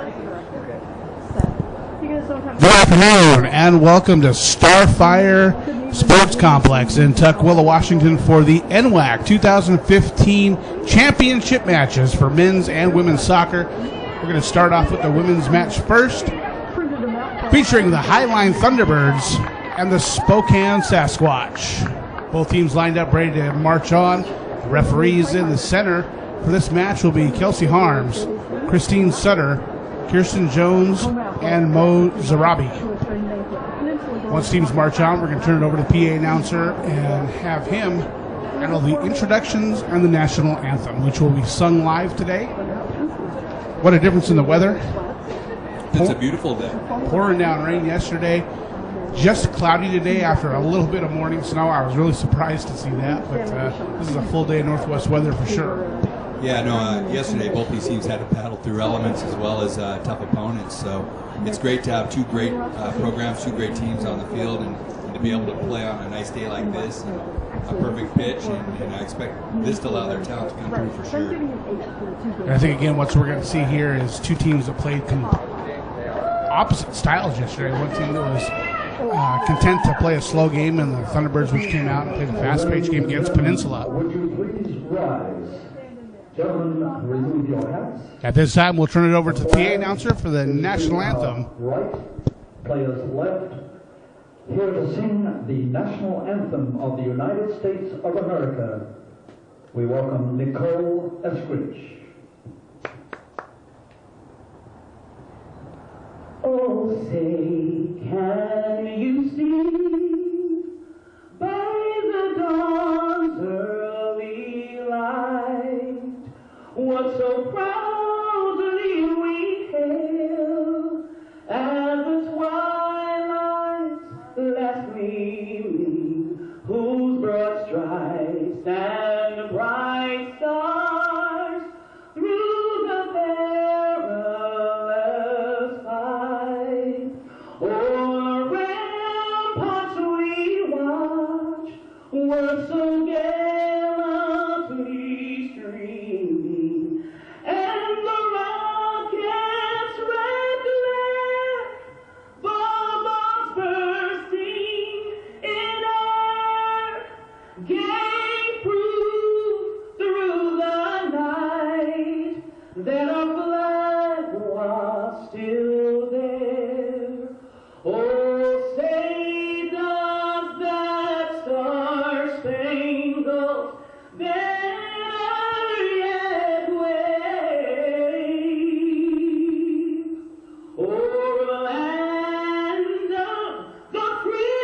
Good afternoon and welcome to Starfire Sports Complex in Tukwila, Washington for the NWAC 2015 championship matches for men's and women's soccer. We're going to start off with the women's match first, featuring the Highline Thunderbirds and the Spokane Sasquatch. Both teams lined up ready to march on. The referees in the center for this match will be Kelsey Harms, Christine Sutter, Kirsten Jones, and Mo Zarabi. Once teams march on, we're going to turn it over to the PA announcer and have him handle the introductions and the national anthem, which will be sung live today. What a difference in the weather. It's a beautiful day. Pouring down rain yesterday. Just cloudy today after a little bit of morning snow. I was really surprised to see that, but this is a full day of northwest weather for sure. Yeah, no, yesterday both these teams had to battle through elements as well as tough opponents, so it's great to have two great programs, two great teams on the field, and to be able to play on a nice day like this, and a perfect pitch, and I expect this to allow their talent to come through for sure. And I think, again, what we're going to see here is two teams that played opposite styles yesterday. One team that was content to play a slow game, and the Thunderbirds, which came out and played a fast-paced game against Peninsula. Would you please rise? Gentlemen, remove your hats. At this time, we'll turn it over to the PA announcer for the national anthem. Right, players left. Here to sing the national anthem of the United States of America, we welcome Nicole Eskridge. Oh, say, can you see by the dawn's early light what so proudly we hail as the twilight's last gleaming, whose broad stripes and bright stars through the perilous fight o'er ramparts we watch, were so gallantly streaming, and the rocket's red glare, bombs bursting in air, gave proof through the night that our flag was still there. Oh, say does that star-spangled banner yet wave o'er the land of the free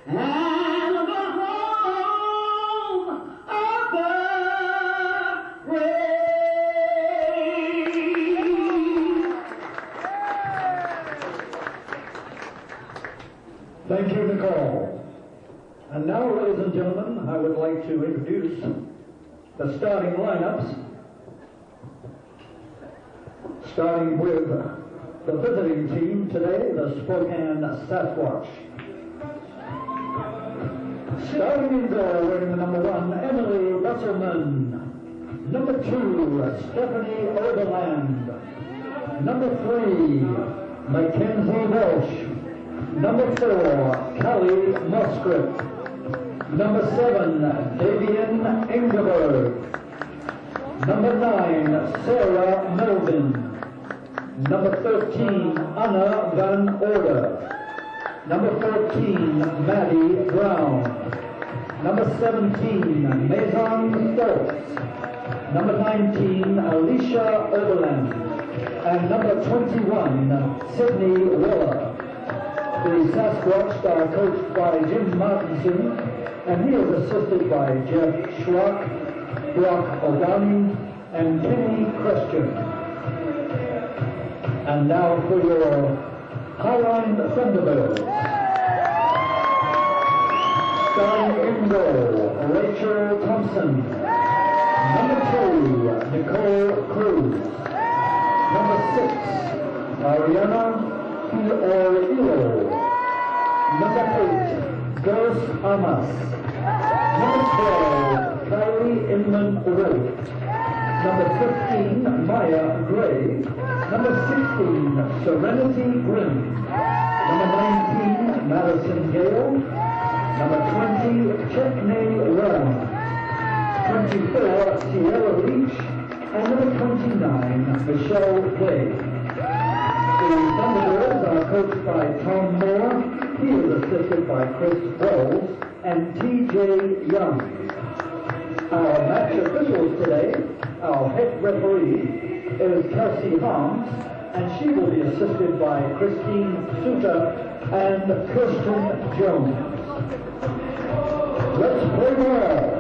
and the home of the brave? Thank you, Nicole. And now, ladies and gentlemen, I would like to introduce the starting lineups. Starting with the visiting team today, the Spokane Sasquatch. Starting in goal, wearing the number 1, Emily Besselman. Number 2, Stephanie Overland. Number 3, Mackenzie Welsh. Number 4, Callie Musgrave. Number 7, Davian Ingeberg. Number 9, Sarah Melvin. Number 13, Anna Van Order. Number 14, Maddie Brown. Number 17, Maison Stokes. Number 19, Alicia Overland. And number 21, Sydney Weller. The Sasquatch are coached by Jim Martinson, and he is assisted by Jeff Schrock, Brock O'Donnell, and Kenny Christian. And now for your Highline Thunderbirds. Starting in goal, Rachel Thompson. Number 2, Nicole Cruz. Number 6, Ariana Ilo. Number 8, Gus Amas. Number 12, Kylie Inman Rowe. Number 15, Maya Gray. Number 16, Serenity Grimm. Number 19, Madison Gale. Number 20, Chetney Warren. 24, Sierra Leach. And number 29, Michelle Clay. The Thunderbirds are coached by Tom Moore. He is assisted by Chris Wells and T.J. Young. Our match officials today, our head referee is Kelsey Harms, and she will be assisted by Christine Suter and Kirsten Jones. Let's play ball.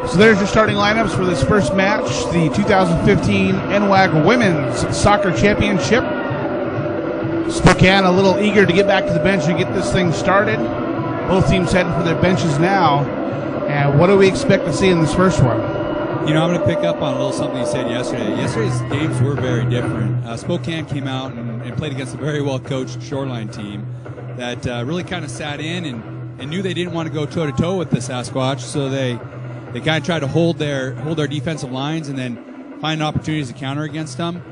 So there's your starting lineups for this first match, the 2015 NWAC Women's Soccer Championship. Spokane a little eager to get back to the bench and get this thing started. Both teams heading for their benches now. And what do we expect to see in this first one? You know, I'm going to pick up on a little something you said yesterday. Yesterday's games were very different. Spokane came out and played against a very well-coached Shoreline team that really kind of sat in and knew they didn't want to go toe-to-toe with the Sasquatch, so they kind of tried to hold their defensive lines and then find opportunities to counter against them.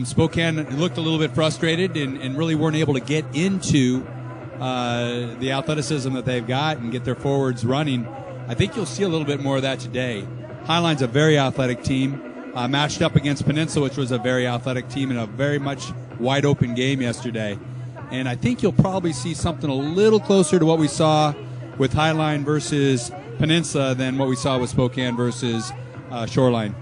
Spokane looked a little bit frustrated and really weren't able to get into the athleticism that they've got and get their forwards running. I think you'll see a little bit more of that today. Highline's a very athletic team, matched up against Peninsula, which was a very athletic team in a very much wide-open game yesterday. And I think you'll probably see something a little closer to what we saw with Highline versus Peninsula than what we saw with Spokane versus Shoreline.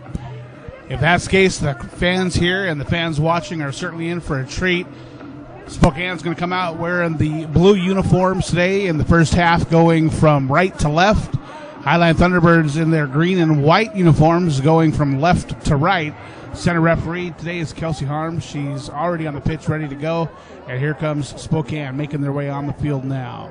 If that's the case, the fans here and the fans watching are certainly in for a treat. Spokane's going to come out wearing the blue uniforms today in the first half, going from right to left. Highline Thunderbirds in their green and white uniforms going from left to right. Center referee today is Kelsey Harms. She's already on the pitch ready to go. And here comes Spokane making their way on the field now.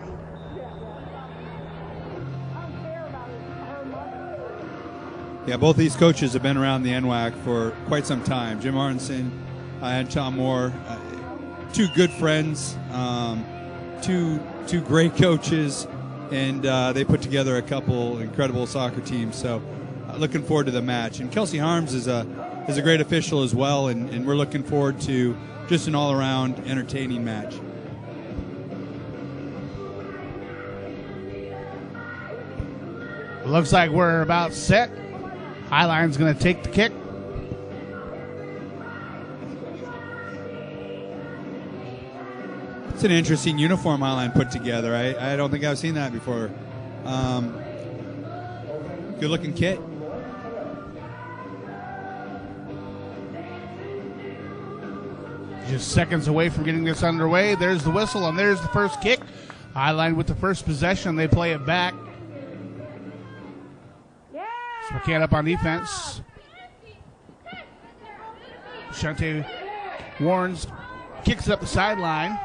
Yeah, both these coaches have been around the NWAC for quite some time. Jim Arnson and Tom Moore, two good friends, two great coaches, and they put together a couple incredible soccer teams. So looking forward to the match. And Kelsey Harms is a great official as well, and we're looking forward to just an all-around entertaining match. Looks like we're about set. Highline's going to take the kick. It's an interesting uniform Highline put together. I don't think I've seen that before. Good-looking kit. Just seconds away from getting this underway. There's the whistle, and there's the first kick. Highline with the first possession. They play it back. Spokane up on defense. Shante Warrens kicks it up the sideline.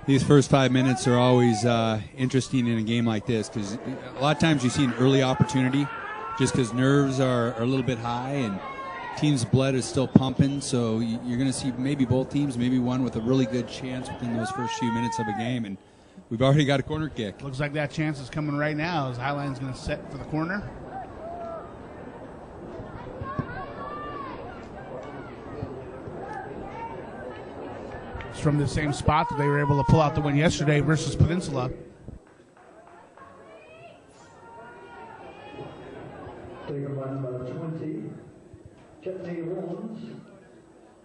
These first 5 minutes are always interesting in a game like this because a lot of times you see an early opportunity just because nerves are a little bit high and team's blood is still pumping. So you're going to see maybe both teams, maybe one with a really good chance within those first few minutes of a game. And we've already got a corner kick. Looks like that chance is coming right now as Highline's going to set for the corner. It's from the same spot that they were able to pull out the win yesterday versus Peninsula. Taken by number 20, Chetney Warrens.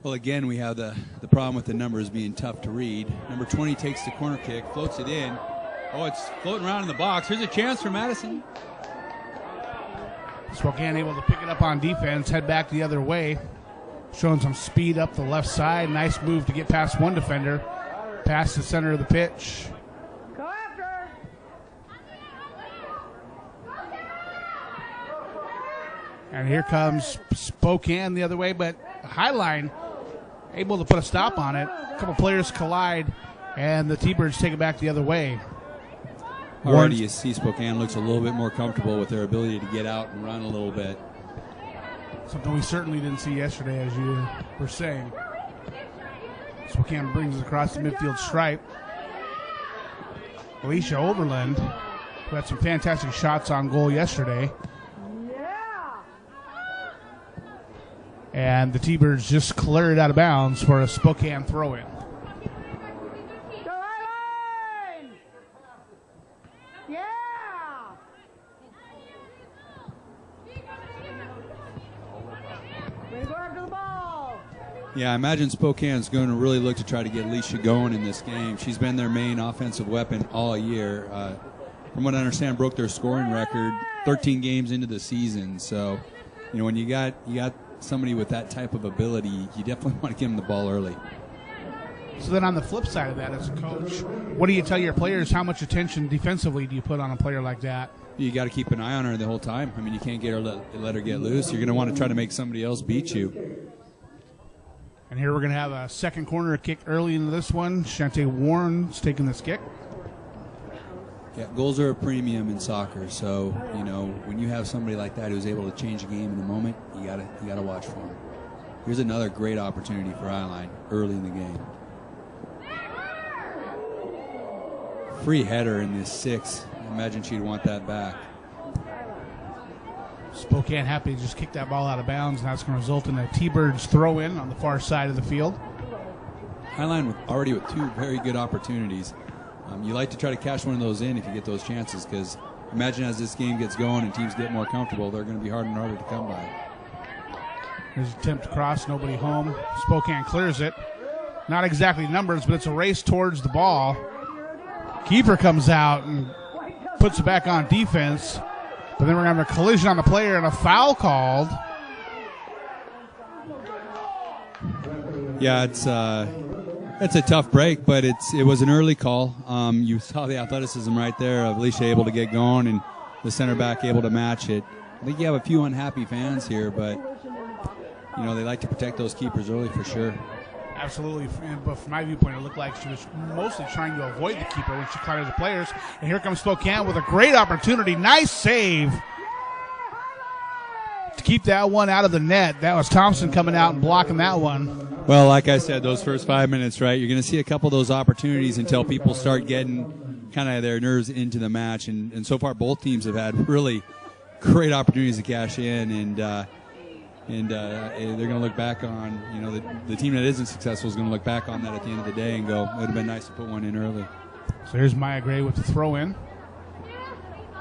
Well, again, we have the problem with the numbers being tough to read. Number 20 takes the corner kick, floats it in. Oh, it's floating around in the box. Here's a chance for Madison. Spokane able to pick it up on defense, head back the other way. Showing some speed up the left side. Nice move to get past one defender. Past the center of the pitch. Go after. And here comes Spokane the other way, but Highline able to put a stop on it. A couple players collide, and the T-Birds take it back the other way. Already you see Spokane looks a little bit more comfortable with their ability to get out and run a little bit. Something we certainly didn't see yesterday, as you were saying. Spokane brings it across the midfield stripe. Alicia Overland, who had some fantastic shots on goal yesterday. And the T-Birds just clear it out of bounds for a Spokane throw-in. Yeah, I imagine Spokane's going to really look to try to get Alicia going in this game. She's been their main offensive weapon all year. From what I understand, broke their scoring record 13 games into the season. So, you know, when you got somebody with that type of ability, you definitely want to give them the ball early. So then on the flip side of that, as a coach, what do you tell your players? How much attention defensively do you put on a player like that? You got to keep an eye on her the whole time. I mean, you can't let her get loose. You're going to want to try to make somebody else beat you. And here we're going to have a second corner kick early into this one. Shante Warren's taking this kick. Yeah, goals are a premium in soccer. So, you know, when you have somebody like that who's able to change a game in a moment, you gotta watch for him. Here's another great opportunity for Eyeline early in the game. Free header in this 6. I imagine she'd want that back. Spokane happy to just kick that ball out of bounds, and that's going to result in a T-Birds throw-in on the far side of the field. Eyeline already with 2 very good opportunities. You like to try to cash one of those in if you get those chances, because imagine as this game gets going and teams get more comfortable, they're going to be harder and harder to come by. There's an attempt to cross, nobody home. Spokane clears it. Not exactly numbers, but it's a race towards the ball. Keeper comes out and puts it back on defense. But then we're going to have a collision on the player and a foul called. Yeah, it's a tough break, but it was an early call. You saw the athleticism right there of Alicia able to get going and the center back able to match it. I think you have a few unhappy fans here, but you know they like to protect those keepers early for sure. Absolutely, but from my viewpoint, it looked like she was mostly trying to avoid the keeper when she cleared the players. And here comes Spokane with a great opportunity. Nice save to keep that one out of the net. That was Thompson coming out and blocking that one. Well, like I said, those first 5 minutes, right, you're going to see a couple of those opportunities until people start getting kind of their nerves into the match. And so far, both teams have had really great opportunities to cash in, and they're going to look back on, you know, the team that isn't successful is going to look back on that at the end of the day and go, it would have been nice to put one in early. So here's Maya Gray with the throw in.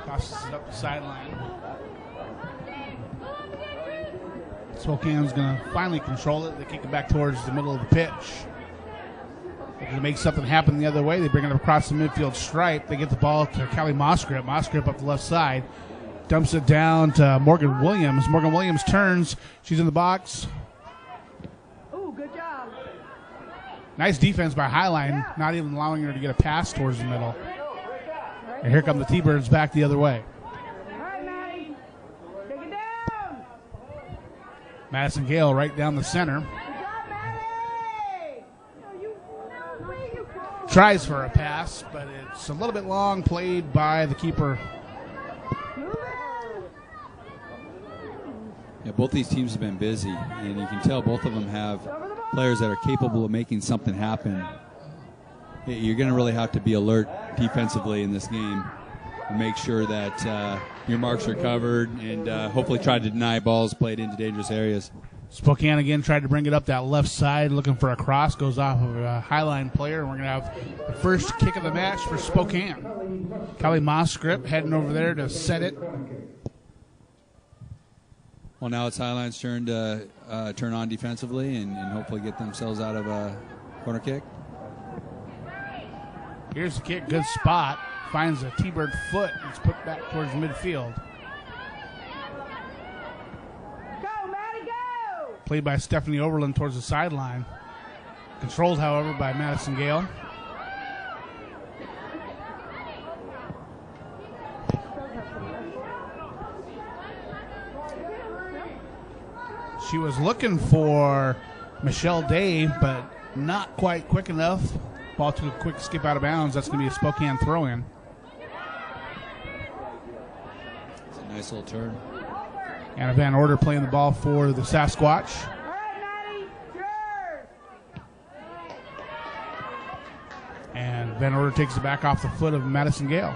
Tosses it up the sideline. Spokane's going to finally control it. They kick it back towards the middle of the pitch. They're going to make something happen the other way. They bring it across the midfield stripe. They get the ball to Kelly Mosgrip. Mosgrip up the left side. Dumps it down to Morgan Williams. Morgan Williams turns. She's in the box. Ooh, good job. Nice defense by Highline, not even allowing her to get a pass towards the middle. And here come the T-Birds back the other way. All right, Maddie. Take it down. Madison Gale right down the center. Good job, Maddie. Tries for a pass, but it's a little bit long, played by the keeper. Yeah, both these teams have been busy, and you can tell both of them have players that are capable of making something happen. You're going to really have to be alert defensively in this game and make sure that your marks are covered and hopefully try to deny balls played into dangerous areas. Spokane again tried to bring it up that left side, looking for a cross, goes off of a Highline player, and we're going to have the first kick of the match for Spokane. Kelly Mosgrip heading over there to set it. Well, now it's Highline's turn to turn on defensively and hopefully get themselves out of a corner kick. Here's the kick, good spot. Finds a T-Bird foot. It's put back towards midfield. Go, Maddie, go! Played by Stephanie Overland towards the sideline. Controlled, however, by Madison Gale. She was looking for Michelle Day, but not quite quick enough. Ball took a quick skip out of bounds. That's going to be a Spokane throw-in. It's a nice little turn. Anna Van Order playing the ball for the Sasquatch. All right, Maddie, yours. And Van Order takes it back off the foot of Madison Gale.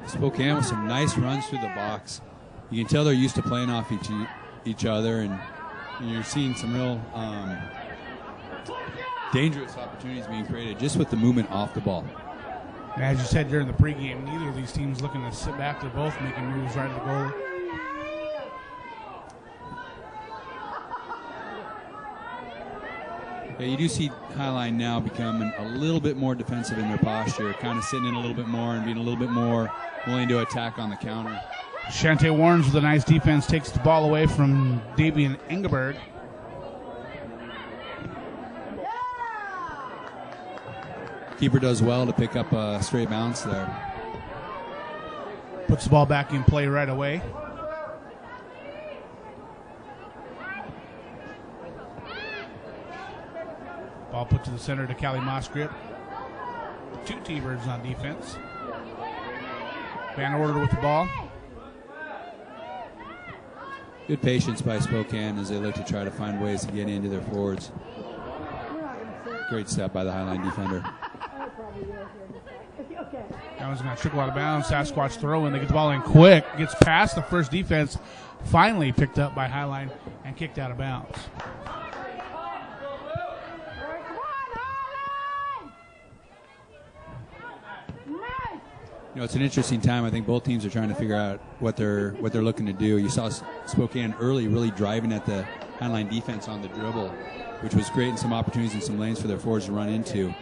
Spokane with some nice runs through the box. You can tell they're used to playing off each other, and you're seeing some real dangerous opportunities being created just with the movement off the ball. And as you said during the pregame, neither of these teams looking to sit back. They're both making moves right at the goal. Yeah, you do see Highline now becoming a little bit more defensive in their posture, kind of sitting in a little bit more and being a little bit more willing to attack on the counter. Shante Warrens with a nice defense takes the ball away from Davian Engelberg. Keeper does well to pick up a straight bounce there. Puts the ball back in play right away. Ball put to the center to Callie Mosgrip. 2 T-Birds on defense. Van Order with the ball. Good patience by Spokane as they look to try to find ways to get into their forwards. Great step by the Highline defender. That one's going to trickle out of bounds. Sasquatch throw in. They get the ball in quick. Gets past the first defense. Finally picked up by Highline and kicked out of bounds. You know, it's an interesting time. I think both teams are trying to figure out what they're looking to do. You saw Spokane early really driving at the Highline defense on the dribble, which was creating some opportunities and some lanes for their forwards to run into.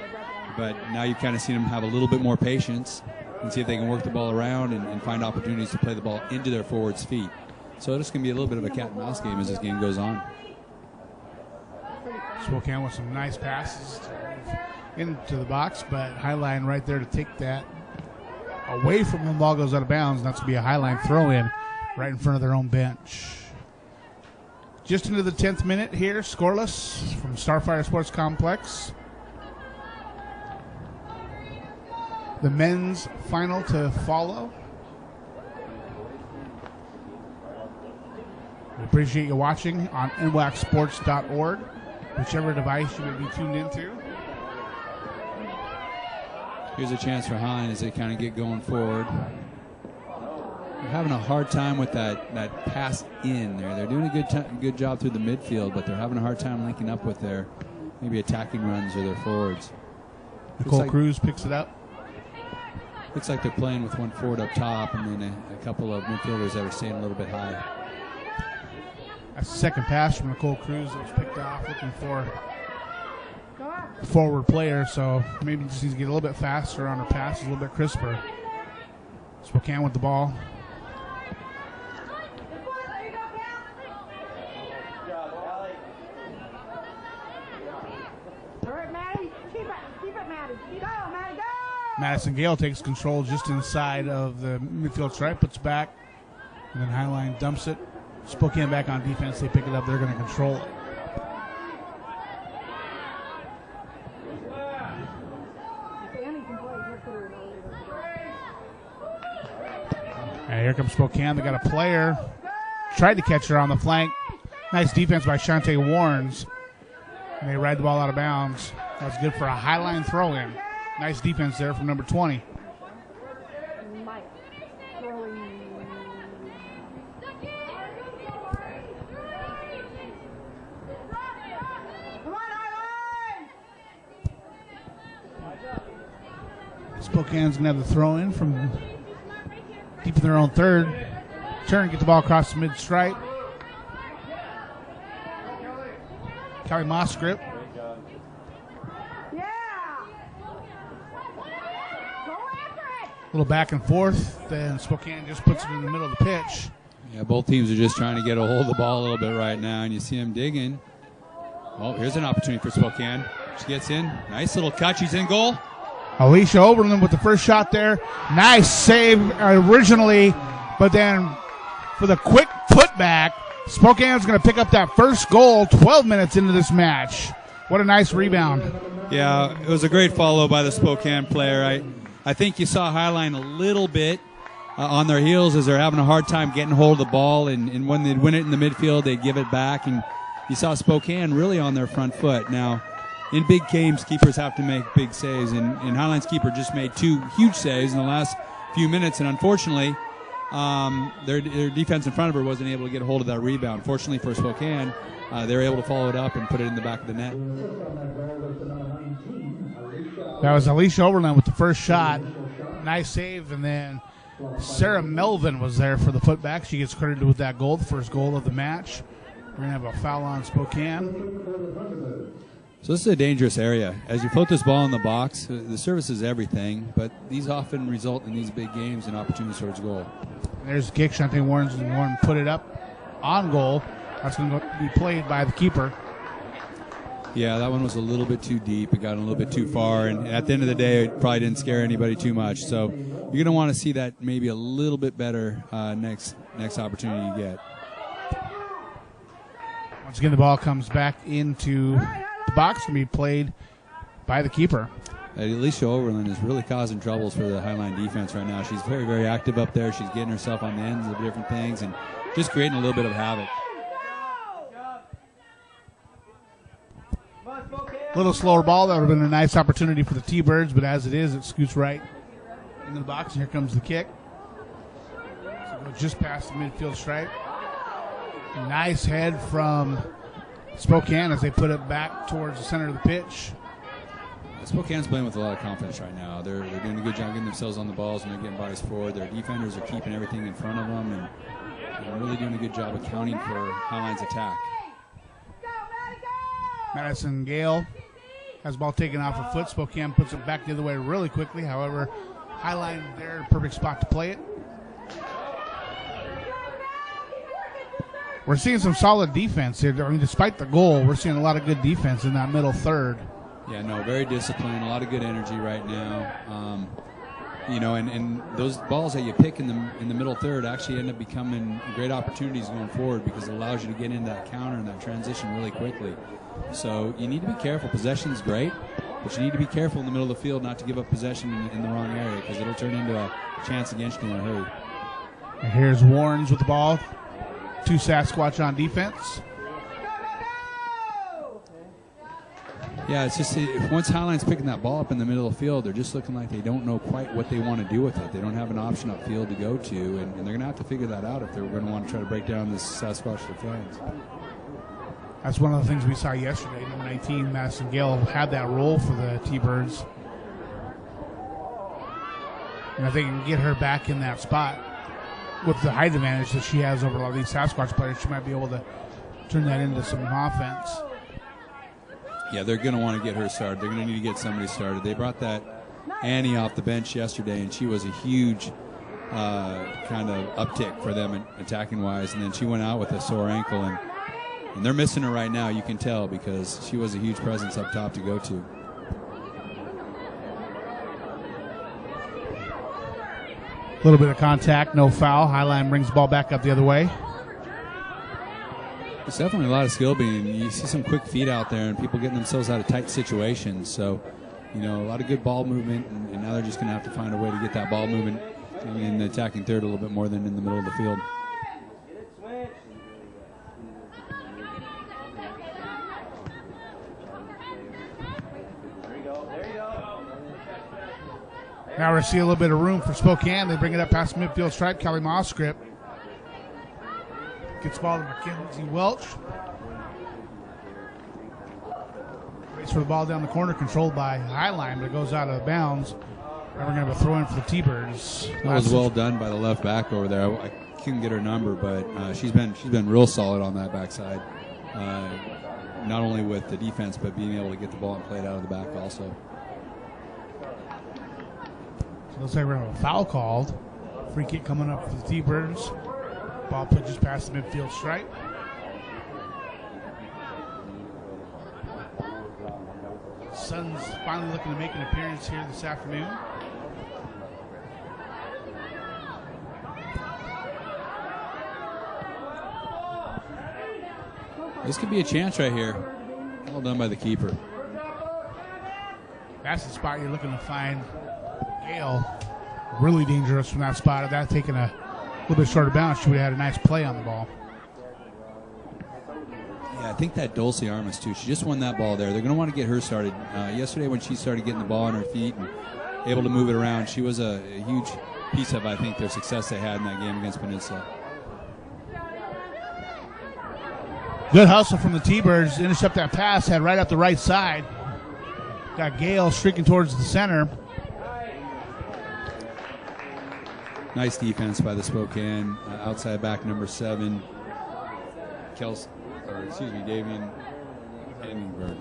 But now you've kind of seen them have a little bit more patience and see if they can work the ball around and find opportunities to play the ball into their forwards' feet. So it's going to be a little bit of a cat and mouse game as this game goes on. Spokane with some nice passes into the box, but Highline right there to take that away from when the ball goes out of bounds. And that's going to be a Highline throw-in right in front of their own bench. Just into the 10th minute here, scoreless from Starfire Sports Complex. The men's final to follow. We appreciate you watching on NWACsports.org, whichever device you may be tuned into. Here's a chance for Highline as they kind of get going forward. They're having a hard time with that pass in there. They're doing a good job through the midfield, but they're having a hard time linking up with their maybe attacking runs or their forwards. Nicole Cruz picks it up. Looks like they're playing with one forward up top and then a couple of midfielders that are staying a little bit high. That's the second pass from Nicole Cruz that was picked off, looking for a forward player, so maybe just needs to get a little bit faster on her pass, a little bit crisper. Spokane with the ball. Madison Gale takes control just inside of the midfield stripe, puts back, and then Highline dumps it. Spokane back on defense. They pick it up. They're going to control it. And here comes Spokane. They got a player. Tried to catch her on the flank. Nice defense by Shante Warrens. And they ride the ball out of bounds. That's good for a Highline throw-in. Nice defense there from number 20. Spokane's going to have the throw-in from deep in their own third. Turn, get the ball across the mid-stripe. Kelly Mosgrip. A little back and forth, then Spokane just puts it in the middle of the pitch. Yeah, both teams are just trying to get a hold of the ball a little bit right now, and you see them digging. Oh, here's an opportunity for Spokane. She gets in. Nice little cut. She's in goal. Alicia Oberlin with the first shot there. Nice save originally, but then for the quick putback, Spokane's going to pick up that first goal 12 minutes into this match. What a nice rebound. Yeah, it was a great follow by the Spokane player. I think you saw Highline a little bit on their heels as they're having a hard time getting hold of the ball, and when they'd win it in the midfield, they'd give it back, and you saw Spokane really on their front foot. Now, in big games, keepers have to make big saves, and Highline's keeper just made 2 huge saves in the last few minutes, and unfortunately, their defense in front of her wasn't able to get a hold of that rebound. Fortunately for Spokane, they were able to follow it up and put it in the back of the net. That was Alicia Oberlin with the first shot. Nice save, and then Sarah Melvin was there for the putback. She gets credited with that goal, the first goal of the match. We're going to have a foul on Spokane. So this is a dangerous area. As you float this ball in the box, the service is everything, but these often result in these big games and opportunities towards goal. There's the kick. Shante Warren put it up on goal. That's going to be played by the keeper. Yeah, that one was a little bit too deep. It got a little bit too far, and at the end of the day, it probably didn't scare anybody too much. So you're going to want to see that maybe a little bit better next opportunity you get. Once again, the ball comes back into the box to be played by the keeper. Alicia Overland is really causing troubles for the Highline defense right now. She's very, very active up there. She's getting herself on the ends of different things and just creating a little bit of havoc. Little slower ball. That would have been a nice opportunity for the T-Birds, but as it is, it scoots right into the box, and here comes the kick. So it goes just past the midfield stripe. Nice head from Spokane as they put it back towards the center of the pitch. Spokane's playing with a lot of confidence right now. They're doing a good job getting themselves on the balls and they're getting bodies forward. Their defenders are keeping everything in front of them and really doing a good job accounting for Highline's attack. Madison Gale has the ball taken off her foot. Spokane puts it back the other way really quickly. However, Highline there, perfect spot to play it. We're seeing some solid defense here. I mean, despite the goal, we're seeing a lot of good defense in that middle third. Yeah, no, very disciplined, a lot of good energy right now. And those balls that you pick in the middle third actually end up becoming great opportunities going forward because it allows you to get into that counter and that transition really quickly. So you need to be careful. Possession's great, but you need to be careful in the middle of the field not to give up possession in the wrong area because it'll turn into a chance against you in a hurry. And here's Warrens with the ball. 2 Sasquatch on defense. Yeah, it's just once Highline's picking that ball up in the middle of the field, they're just looking like they don't know quite what they want to do with it. They don't have an option upfield to go to, and they're going to have to figure that out if they're going to want to try to break down this Sasquatch defense. That's one of the things we saw yesterday. Number 19, Madison Gale, had that role for the T-Birds. And if they can get her back in that spot with the height advantage that she has over a lot of these Sasquatch players, she might be able to turn that into some offense. Yeah, they're going to want to get her started. They're going to need to get somebody started. They brought that Annie off the bench yesterday, and she was a huge kind of uptick for them attacking-wise. And then she went out with a sore ankle, and they're missing her right now. You can tell because she was a huge presence up top to go to. A little bit of contact, no foul. Highline brings the ball back up the other way. There's definitely a lot of skill being. You see some quick feet out there and people getting themselves out of tight situations. So, a lot of good ball movement, and now they're just going to have to find a way to get that ball movement in the attacking third a little bit more than in the middle of the field. Now we see a little bit of room for Spokane. They bring it up past midfield stripe. Kelly Mosscrip gets the ball to Mackenzie Welch. Waits for the ball down the corner, controlled by Highline, but it goes out of bounds. And we're going to have a throw in for the T-Birds. That was well done by the left back over there. I couldn't get her number, but she's been real solid on that backside. Not only with the defense, but being able to get the ball and play it out of the back also. So looks like we're going to have a foul called. Free kick coming up for the T-Birds. Ball put just past the midfield stripe. Suns finally looking to make an appearance here this afternoon. This could be a chance right here. Well done by the keeper. That's the spot you're looking to find Gale Really dangerous from that spot. If that taken a little bit shorter bounce, she would have had a nice play on the ball. Yeah, I think that Dulce Armas, too. She just won that ball there. They're going to want to get her started. Yesterday when she started getting the ball on her feet and able to move it around, she was a huge piece of, I think, their success they had in that game against Peninsula. Good hustle from the T-Birds. Intercept that pass, head right up the right side. Got Gale streaking towards the center. Nice defense by the Spokane. Outside back number 7, Davian Henningberg.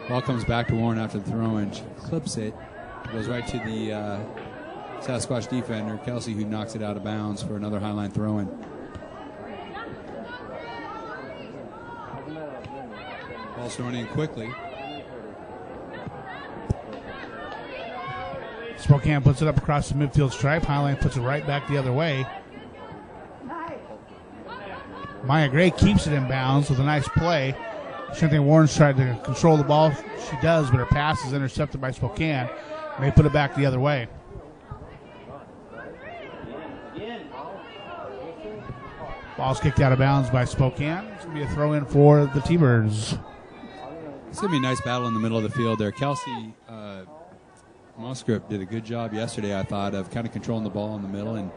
Ball comes back to Warren after the throw and she clips it. Goes right to the Sasquatch defender, Kelsey, who knocks it out of bounds for another highline throw-in. Ball's thrown in quickly. Spokane puts it up across the midfield stripe. Highline puts it right back the other way. Maya Gray keeps it in bounds with a nice play. Shante Warren's tried to control the ball. She does, but her pass is intercepted by Spokane. And they put it back the other way. Ball's kicked out of bounds by Spokane. It's going to be a throw-in for the T-Birds. It's going to be a nice battle in the middle of the field there. Kelsey Musgrip did a good job yesterday, I thought, of kind of controlling the ball in the middle. And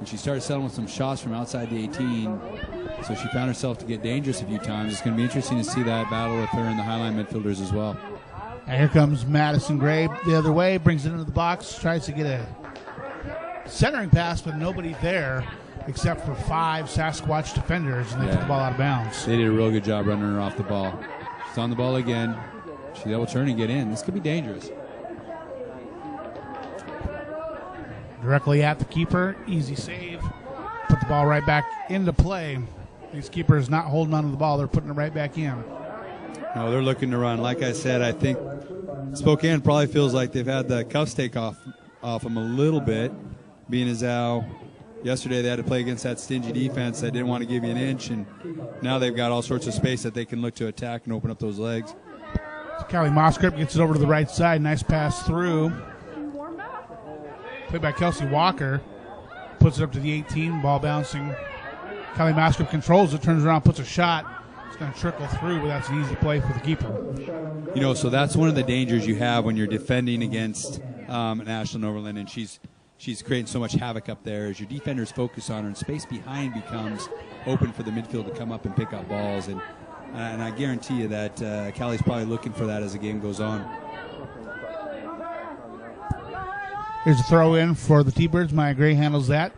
she started settling with some shots from outside the 18. So she found herself to get dangerous a few times. It's going to be interesting to see that battle with her and the highline midfielders as well. And here comes Madison Gray the other way, brings it into the box, tries to get a centering pass, but nobody there except for 5 Sasquatch defenders, and they took the ball out of bounds. They did a real good job running her off the ball. She's on the ball again. She's able to turn and get in. This could be dangerous. Directly at the keeper, easy save. Put the ball right back into play. These keepers not holding on to the ball. They're putting it right back in. No, they're looking to run. Like I said, I think Spokane probably feels like they've had the cuffs take off them a little bit, being as how yesterday they had to play against that stingy defense that didn't want to give you an inch, and now they've got all sorts of space that they can look to attack and open up those legs. Callie Moskrip gets it over to the right side. Nice pass through. Played by Kelsey Walker. Puts it up to the 18. Ball bouncing. Callie Moskrip controls it, turns around, puts a shot. It's going to trickle through, but that's an easy play for the keeper. You know, so that's one of the dangers you have when you're defending against an Ashland Overland, and she's creating so much havoc up there as your defenders focus on her, and space behind becomes open for the midfield to come up and pick up balls. And I guarantee you that Callie's probably looking for that as the game goes on. Here's a throw in for the T-Birds. Maya Gray handles that.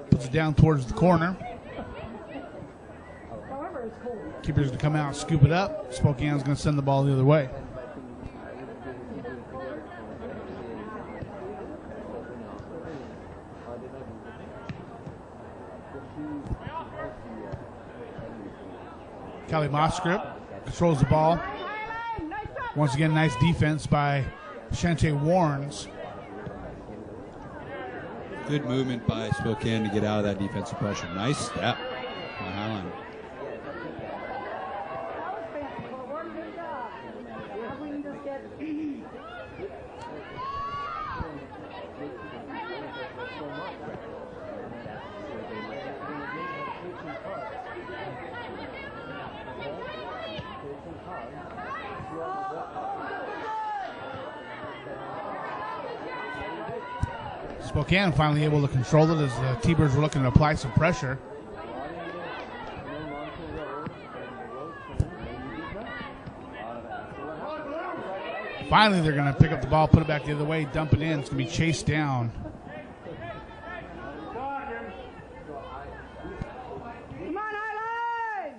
Puts it down towards the corner. Keeper's going to come out, scoop it up. Spokane's going to send the ball the other way. Callie Moskrip controls the ball. Once again, nice defense by Shante Warrens. Good movement by Spokane to get out of that defensive pressure. Nice step by Highline. Spokane finally able to control it as the T-Birds were looking to apply some pressure. Finally, they're going to pick up the ball, put it back the other way, dump it in. It's going to be chased down. Come on, Highline!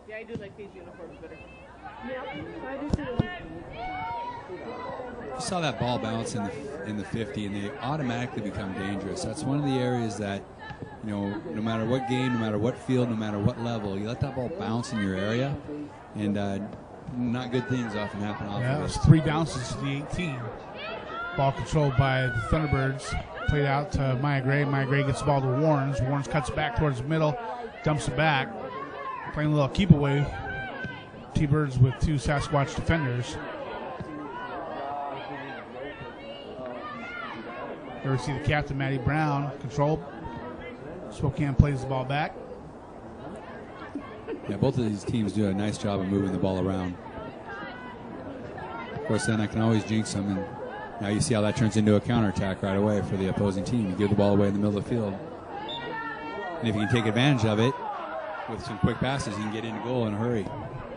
Yeah, I do like these uniforms better. Yep, I do too. You saw that ball bounce in the 50, and they automatically become dangerous. That's one of the areas that, you know, no matter what game, no matter what field, no matter what level, you let that ball bounce in your area, and not good things often happen off Yeah, of it was it. 3 bounces to the 18. Ball controlled by the Thunderbirds. Played out to Maya Gray. Maya Gray gets the ball to Warrens. Warrens cuts back towards the middle, dumps it back. Playing a little keep away. T-Birds with 2 Sasquatch defenders. There we see the captain, Maddie Brown, control. Spokane plays the ball back. Yeah, both of these teams do a nice job of moving the ball around. Of course, then I can always jinx them, and now you see how that turns into a counterattack right away for the opposing team. You give the ball away in the middle of the field. And if you can take advantage of it with some quick passes, you can get into goal in a hurry.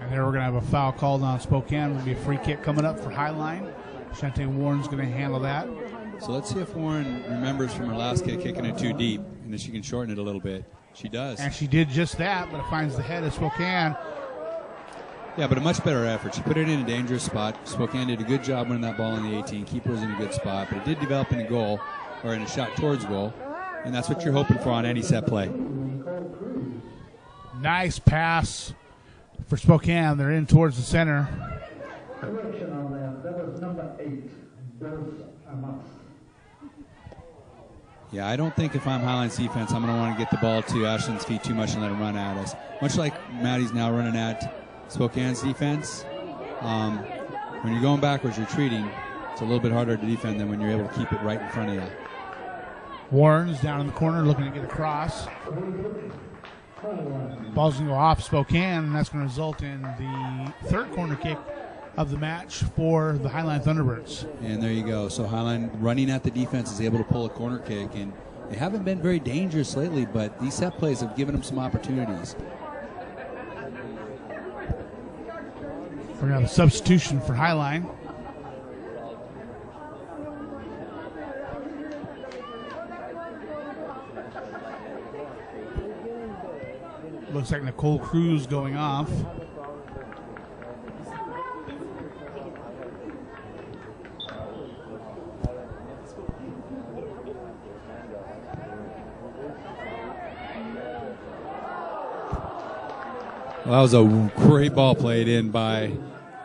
And there we're going to have a foul called on Spokane. It'll be a free kick coming up for Highline. Shante Warren's going to handle that. So let's see if Warren remembers from her last kick kicking it too deep, and if she can shorten it a little bit. She does. And she did just that, but it finds the head of Spokane. Yeah, but a much better effort. She put it in a dangerous spot. Spokane did a good job winning that ball in the 18. Keeper was in a good spot, but it did develop in a goal, or in a shot towards goal, and that's what you're hoping for on any set play. Nice pass for Spokane. They're in towards the center. Correction on that was number 8, Dos Amas. Yeah, I don't think if I'm Highline's defense, I'm going to want to get the ball to Ashland's feet too much and let him run at us. Much like Maddie's now running at Spokane's defense, when you're going backwards, retreating, it's a little bit harder to defend than when you're able to keep it right in front of you. Warren's down in the corner looking to get across. Ball's going to go off Spokane, and that's going to result in the 3rd corner kick of the match for the Highline Thunderbirds. And there you go. So Highline running at the defense is able to pull a corner kick, and they haven't been very dangerous lately, but these set plays have given them some opportunities. We're going to have a substitution for Highline. Looks like Nicole Cruz going off. Well, that was a great ball played in by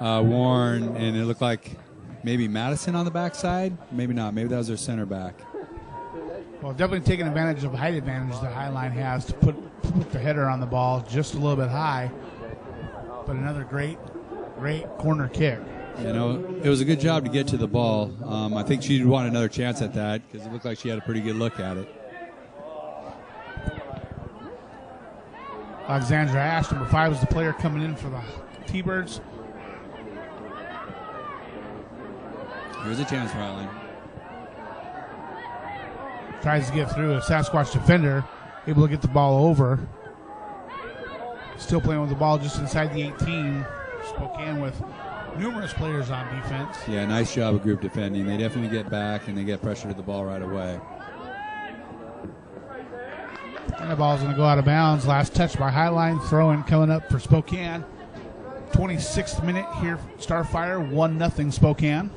Warren, and it looked like maybe Madison on the backside. Maybe not. Maybe that was their center back. Well, definitely taking advantage of the height advantage that Highline has to put the header on the ball just a little bit high. But another great corner kick. You know, it was a good job to get to the ball. I think she'd want another chance at that because it looked like she had a pretty good look at it. Alexandra Ash, number 5, is the player coming in for the T-Birds. Here's a chance for Highline. Tries to get through a Sasquatch defender, able to get the ball over. Still playing with the ball just inside the 18. Spokane with numerous players on defense. Yeah, nice job of group defending. They definitely get back and they get pressure to the ball right away. And the ball's going to go out of bounds. Last touch by Highline. Throw-in coming up for Spokane. 26th minute here, Starfire, 1-0 Spokane.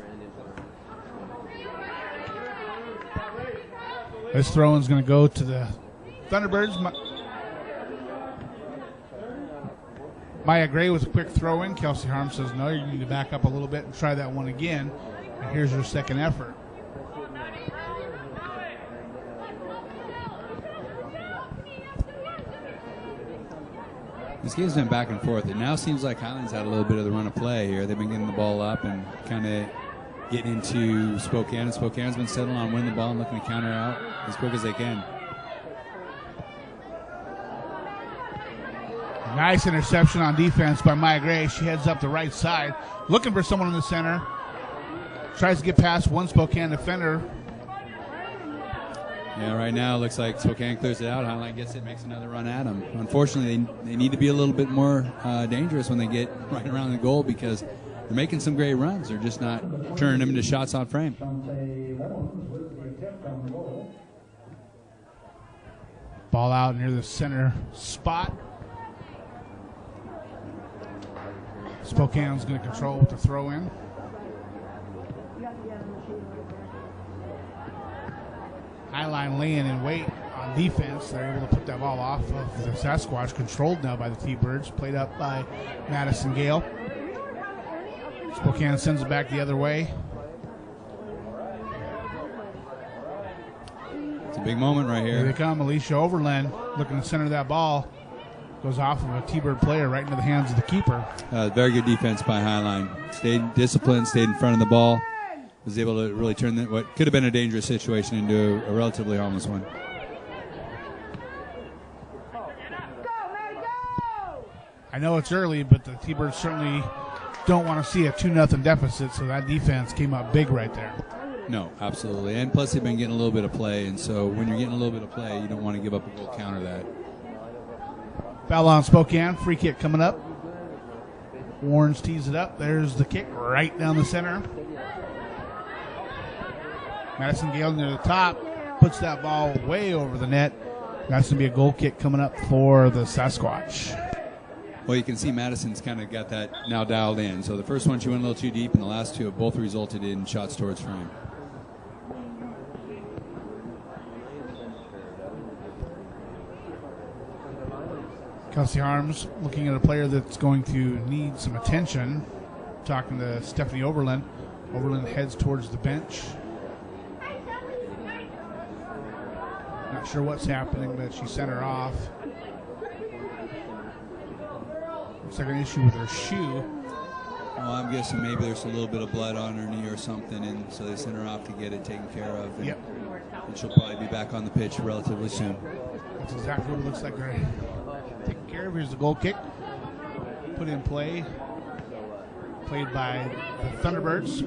This throw-in's going to go to the Thunderbirds. Maya Gray with a quick throw-in. Kelsey Harm says, no, you need to back up a little bit and try that one again. And here's your second effort. This game's been back and forth. It now seems like Highland's had a little bit of the run of play here. They've been getting the ball up and kind of getting into Spokane. And Spokane's been settling on winning the ball and looking to counter out as quick as they can. Nice interception on defense by Maya Gray. She heads up the right side, looking for someone in the center. Tries to get past one Spokane defender. Yeah, right now it looks like Spokane clears it out. Highline gets it, makes another run at them. Unfortunately, they need to be a little bit more dangerous when they get right around the goal because they're making some great runs. They're just not turning them into shots on frame. Ball out near the center spot. Spokane's going to control with the throw-in. Highline laying in wait on defense. They're able to put that ball off of the Sasquatch, controlled now by the T-Birds, played up by Madison Gale. Spokane sends it back the other way. big moment right Here here. they come. Alicia Overland looking to center that ball. Goes off of a T-Bird player right into the hands of the keeper. Very good defense by Highline. Stayed disciplined, stayed in front of the ball. Was able to really turn what could have been a dangerous situation into a relatively harmless one. I know it's early, but the T-Birds certainly don't want to see a 2-0 deficit, so that defense came up big right there. No, absolutely. And plus they've been getting a little bit of play, and so when you're getting a little bit of play, you don't want to give up a goal counter that. Foul on Spokane. Free kick coming up. Warrens tees it up. There's the kick right down the center. Madison Gale near the top. Puts that ball way over the net. That's going to be a goal kick coming up for the Sasquatch. Well, you can see Madison's kind of got that now dialed in. So the first one she went a little too deep, and the last two have both resulted in shots towards frame. Kelsey Harms looking at a player that's going to need some attention. Talking to Stephanie Overland. Overland heads towards the bench. Not sure what's happening, but she sent her off. Looks like an issue with her shoe. Well, I'm guessing maybe there's a little bit of blood on her knee or something, and so they sent her off to get it taken care of. And, yep. And she'll probably be back on the pitch relatively soon. That's exactly what it looks like. They're taken care of. Here's the goal kick. Put in play. Played by the Thunderbirds.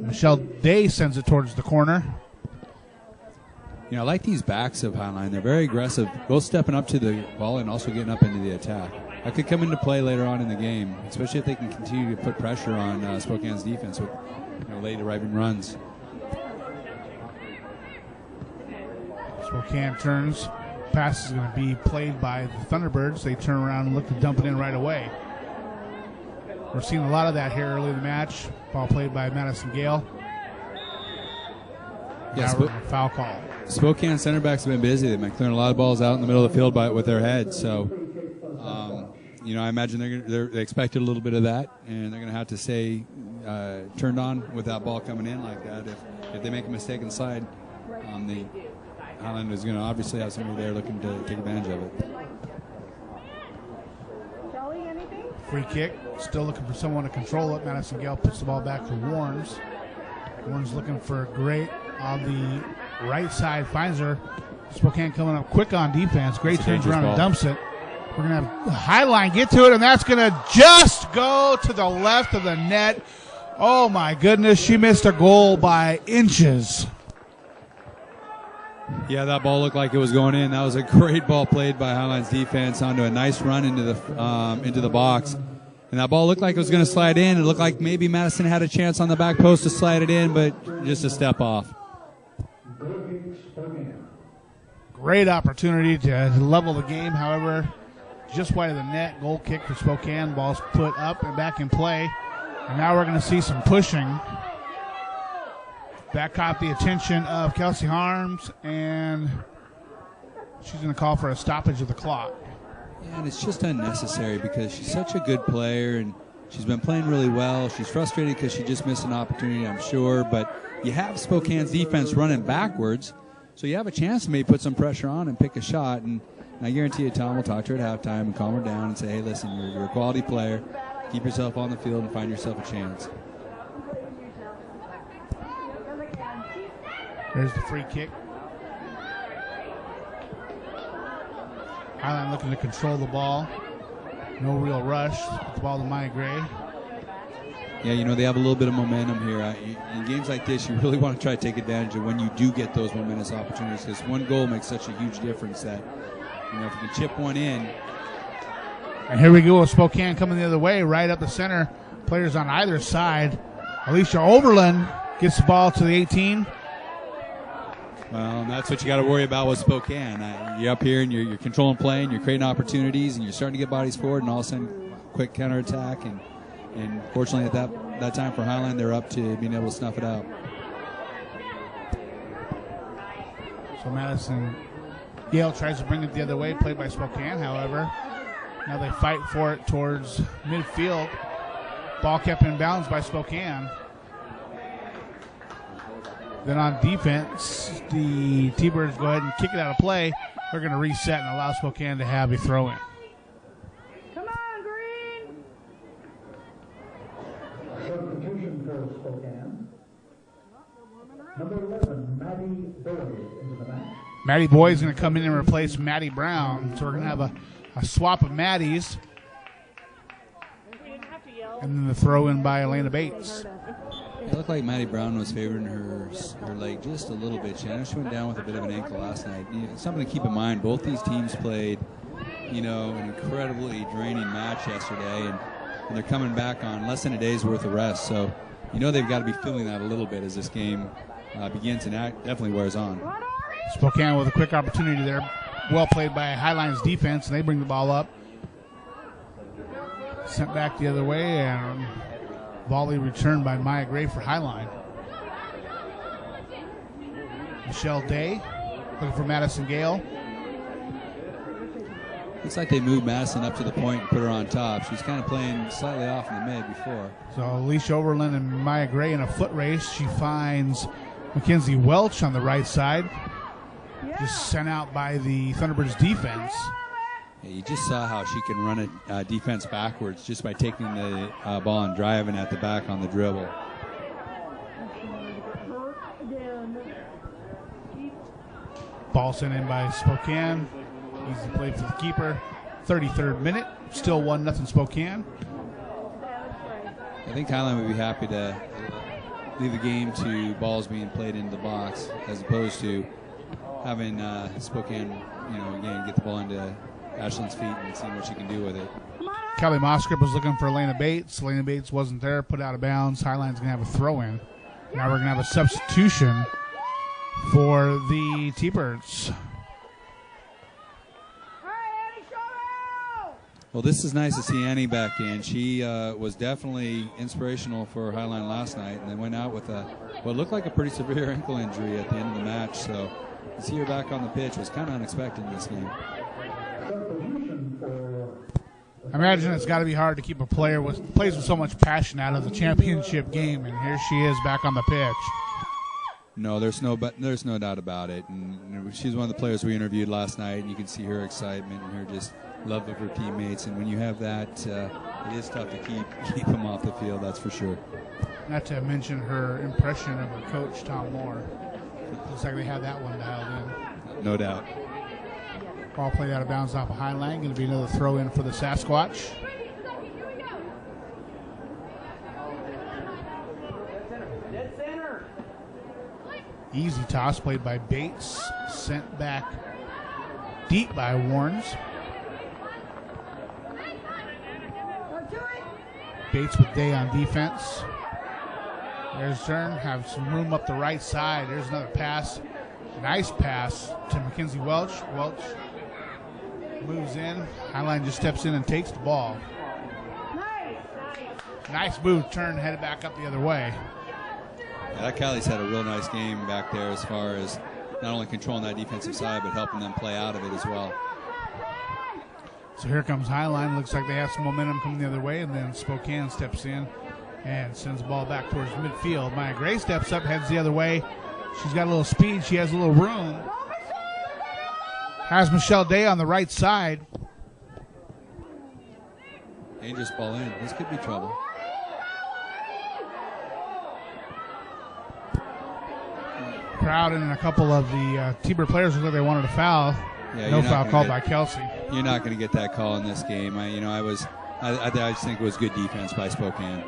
Michelle Day sends it towards the corner. You know, I like these backs of Highline. They're very aggressive, both stepping up to the ball and also getting up into the attack. That could come into play later on in the game, especially if they can continue to put pressure on Spokane's defense with late arriving runs. Spokane turns. Pass is going to be played by the Thunderbirds. They turn around and look to dump it in right away. We're seeing a lot of that here early in the match. Ball played by Madison Gale. Yes, foul call. Spokane center backs have been busy. They've been clearing a lot of balls out in the middle of the field with their heads. So, I imagine they expected a little bit of that, and they're going to have to stay turned on with that ball coming in like that. If they make a mistake inside, the Highland is going to obviously have somebody there looking to take advantage of it. Free kick. Still looking for someone to control it. Madison Gale puts the ball back to Warrens. Warrens looking for Great on the right side. Finds her. Spokane coming up quick on defense. Great turns around and dumps it. We're going to have Highline get to it, and that's going to just go to the left of the net. Oh, my goodness. She missed a goal by inches. Yeah, that ball looked like it was going in. That was a great ball played by Highline's defense onto a nice run into the box. And that ball looked like it was going to slide in. It looked like maybe Madison had a chance on the back post to slide it in, but just a step off. Great opportunity to level the game. However, just wide of the net. Goal kick for Spokane. Ball's put up and back in play. And now we're going to see some pushing. That caught the attention of Kelsey Harms, and she's going to call for a stoppage of the clock. Yeah, and it's just unnecessary because she's such a good player, and she's been playing really well. She's frustrated because she just missed an opportunity, I'm sure. But you have Spokane's defense running backwards, so you have a chance to maybe put some pressure on and pick a shot. And I guarantee you Tom will talk to her at halftime and calm her down and say, hey, listen, you're a quality player. Keep yourself on the field and find yourself a chance. There's the free kick. Highline looking to control the ball. No real rush. The ball to Maya Gray. Yeah, they have a little bit of momentum here. In games like this, you really want to try to take advantage of when you do get those momentous opportunities, because one goal makes such a huge difference that, if you can chip one in. And here we go with Spokane coming the other way, right up the center. Players on either side. Alicia Overland gets the ball to the 18. Well, and that's what you got to worry about with Spokane. You're up here and you're controlling play and you're creating opportunities and you're starting to get bodies forward, and all of a sudden quick counterattack. And fortunately at that time for Highline, they're up to being able to snuff it out. So Madison Gale tries to bring it the other way, played by Spokane, however. Now they fight for it towards midfield. Ball kept in bounds by Spokane. Then on defense, the T-Birds go ahead and kick it out of play. They're going to reset and allow Spokane to have a throw-in. Come on, Green! Substitution for Spokane. Number 11, Maddie Boyd into the match. Maddie Boyd's going to come in and replace Maddie Brown. So we're going to have a swap of Maddies. We didn't have to yell. And then the throw-in by Elena Bates. It looked like Maddie Brown was favoring her leg just a little bit. She went down with a bit of an ankle last night. Something to keep in mind, both these teams played, an incredibly draining match yesterday, and they're coming back on less than a day's worth of rest. So, they've got to be feeling that a little bit as this game begins and definitely wears on. Spokane with a quick opportunity there. Well played by Highlines defense, and they bring the ball up. Sent back the other way, and volley returned by Maya Gray for Highline. Michelle Day looking for Madison Gale. Looks like they moved Madison up to the point and put her on top. She's kind of playing slightly off in the mid before. So Alicia Overland and Maya Gray in a foot race. She finds Mackenzie Welch on the right side. Just sent out by the Thunderbirds defense. Yeah, you just saw how she can run a defense backwards just by taking the ball and driving at the back on the dribble. Ball sent in by Spokane. Easy play for the keeper. 33rd minute. Still 1-0 Spokane. I think Highline would be happy to leave the game to balls being played into the box as opposed to having Spokane, again, get the ball into Ashland's feet and seeing what she can do with it. Kelly Moskrip was looking for Elena Bates. Elena Bates wasn't there, put out of bounds. Highline's going to have a throw-in. Now we're going to have a substitution for the T-Birds. Well, this is nice to see Annie back in. She was definitely inspirational for Highline last night, and then went out with what looked like a pretty severe ankle injury at the end of the match. So to see her back on the pitch was kind of unexpected in this game. I imagine it's got to be hard to keep a player plays with so much passion out of the championship game, and here she is back on the pitch. No, there's no doubt about it. And she's one of the players we interviewed last night, and you can see her excitement and her just love of her teammates. And when you have that, it is tough to keep them off the field. That's for sure. Not to mention her impression of her coach, Tom Moore. Looks like they have that one dialed in. No doubt. Ball played out of bounds off of Highline. Going to be another throw in for the Sasquatch. Easy toss played by Bates. Sent back deep by Warnes. Bates with Day on defense. There's turn. Have some room up the right side. There's another pass. Nice pass to Mackenzie Welch. Welch moves in. Highline just steps in and takes the ball. Nice move. Turn. Headed back up the other way. Yeah, Callie's had a real nice game back there as far as not only controlling that defensive side, but helping them play out of it as well. So here comes Highline. Looks like they have some momentum coming the other way, and then Spokane steps in and sends the ball back towards midfield. Maya Gray steps up, heads the other way. She's got a little speed. She has a little room. Has Michelle Day on the right side. Dangerous ball in. This could be trouble. Crowd and a couple of the T-Bird players look like they wanted a foul. Yeah, no foul called by Kelsey. You're not going to get that call in this game. I just think it was good defense by Spokane.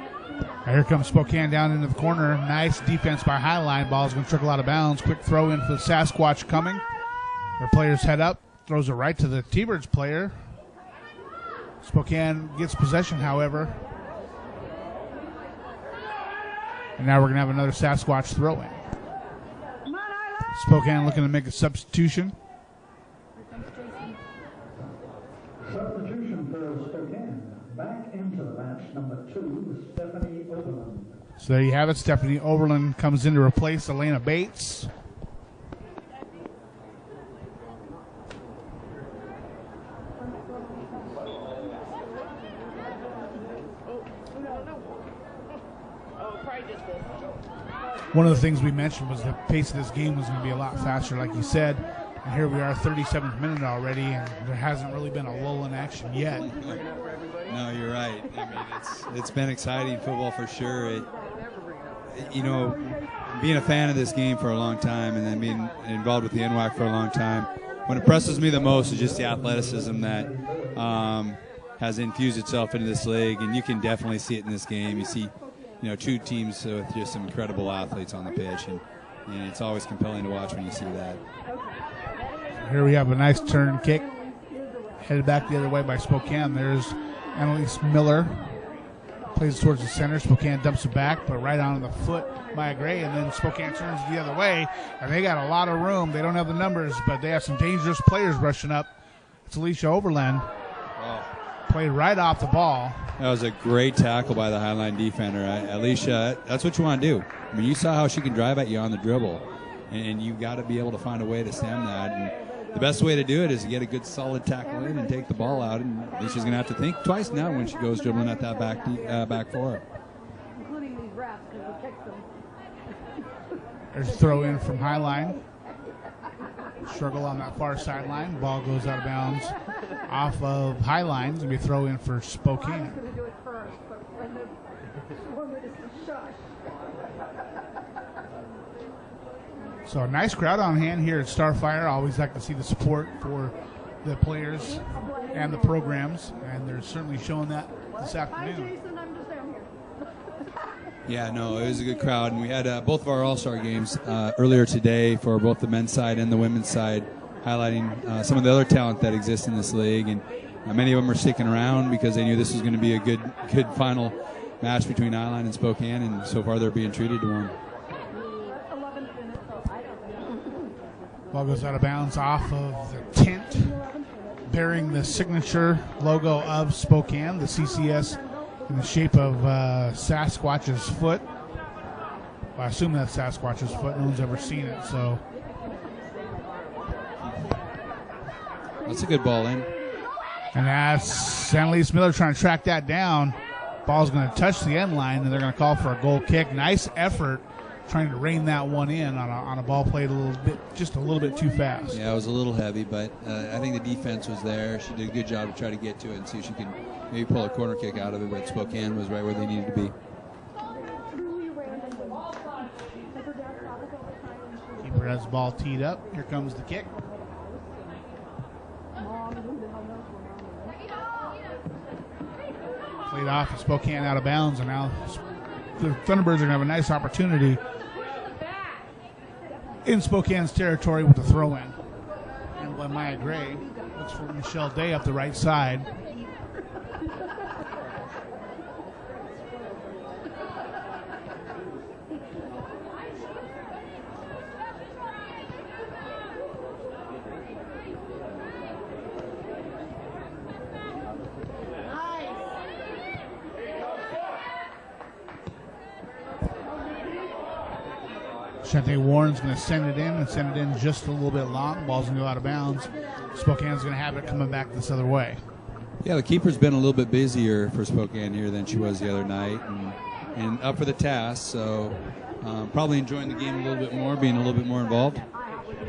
Here comes Spokane down into the corner. Nice defense by Highline. Ball's going to trickle out of bounds. Quick throw in for the Sasquatch coming. Their players head up. Throws it right to the T-Birds player. Spokane gets possession, however. And now we're going to have another Sasquatch throw in. Spokane looking to make a substitution. Substitution for Spokane. Back into the match, number 2, Stephanie Overland. So there you have it. Stephanie Overland comes in to replace Elena Bates. probably just this. One of the things we mentioned was the pace of this game was going to be a lot faster, like you said. And here we are, 37th minute already, and there hasn't really been a lull in action yet. No, you're right. I mean, it's been exciting football for sure. You know, being a fan of this game for a long time and then being involved with the NWAC for a long time, what impresses me the most is just the athleticism that has infused itself into this league, and you can definitely see it in this game. You see, you know, two teams with just some incredible athletes on the pitch, and it's always compelling to watch when you see that. Here we have a nice turn kick, headed back the other way by Spokane. There's Annalise Miller, plays towards the center. Spokane dumps it back, but right on the foot by Gray, and then Spokane turns the other way, and they got a lot of room. They don't have the numbers, but they have some dangerous players rushing up. It's Alicia Overland. Played right off the ball. That was a great tackle by the Highline defender. Alicia, that's what you want to do. I mean, you saw how she can drive at you on the dribble, and you got to be able to find a way to stem that. And the best way to do it is to get a good solid tackle in and take the ball out, and Alicia's going to have to think twice now when she goes dribbling at that back four. Including these refs, because we picked them. There's a throw in from Highline. Struggle on that far sideline. Ball goes out of bounds off of Highline. It's going to be a throw in for Spokane. I was going to do it first, but when the woman is shush. So a nice crowd on hand here at Starfire. I always like to see the support for the players and the programs, and they're certainly showing that this afternoon. Jason, I'm just down here. Yeah, no, it was a good crowd, and we had both of our All-Star games earlier today for both the men's side and the women's side, highlighting some of the other talent that exists in this league, and many of them are sticking around because they knew this was going to be a good final match between Highline and Spokane, and so far they're being treated to one. Ball goes out of bounds off of the tent bearing the signature logo of Spokane, the CCS in the shape of Sasquatch's foot. Well, I assume that's Sasquatch's foot. No one's ever seen it, so. That's a good ball in. And that's Annalise Miller trying to track that down. Ball's going to touch the end line, and they're going to call for a goal kick. Nice effort trying to rein that one in on a ball played just a little bit too fast. Yeah, it was a little heavy, but I think the defense was there. She did a good job to try to get to it and see if she can maybe pull a corner kick out of it, but Spokane was right where they needed to be. Keeper has the ball teed up. Here comes the kick. Played off of Spokane out of bounds, and now the Thunderbirds are going to have a nice opportunity in Spokane's territory with the throw-in. And by Maya Gray, looks for Michelle Day up the right side. Shante Warren's going to send it in just a little bit long. Ball's going to go out of bounds. Spokane's going to have it coming back this other way. Yeah, the keeper's been a little bit busier for Spokane here than she was the other night, and up for the task, so probably enjoying the game a little bit more, being a little bit more involved.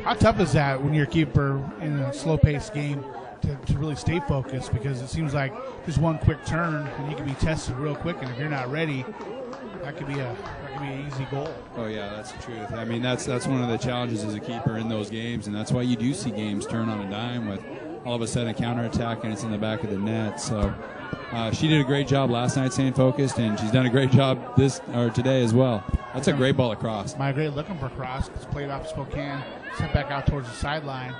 How tough is that when you're a keeper in a slow-paced game to really stay focused, because it seems like just one quick turn and you can be tested real quick, and if you're not ready, that could be an easy goal. Oh yeah, that's the truth. I mean, that's one of the challenges as a keeper in those games, and that's why you do see games turn on a dime with all of a sudden a counterattack and it's in the back of the net. So she did a great job last night staying focused, and she's done a great job today as well. That's a great ball across. My great looking for cross. It's played off Spokane, sent back out towards the sideline.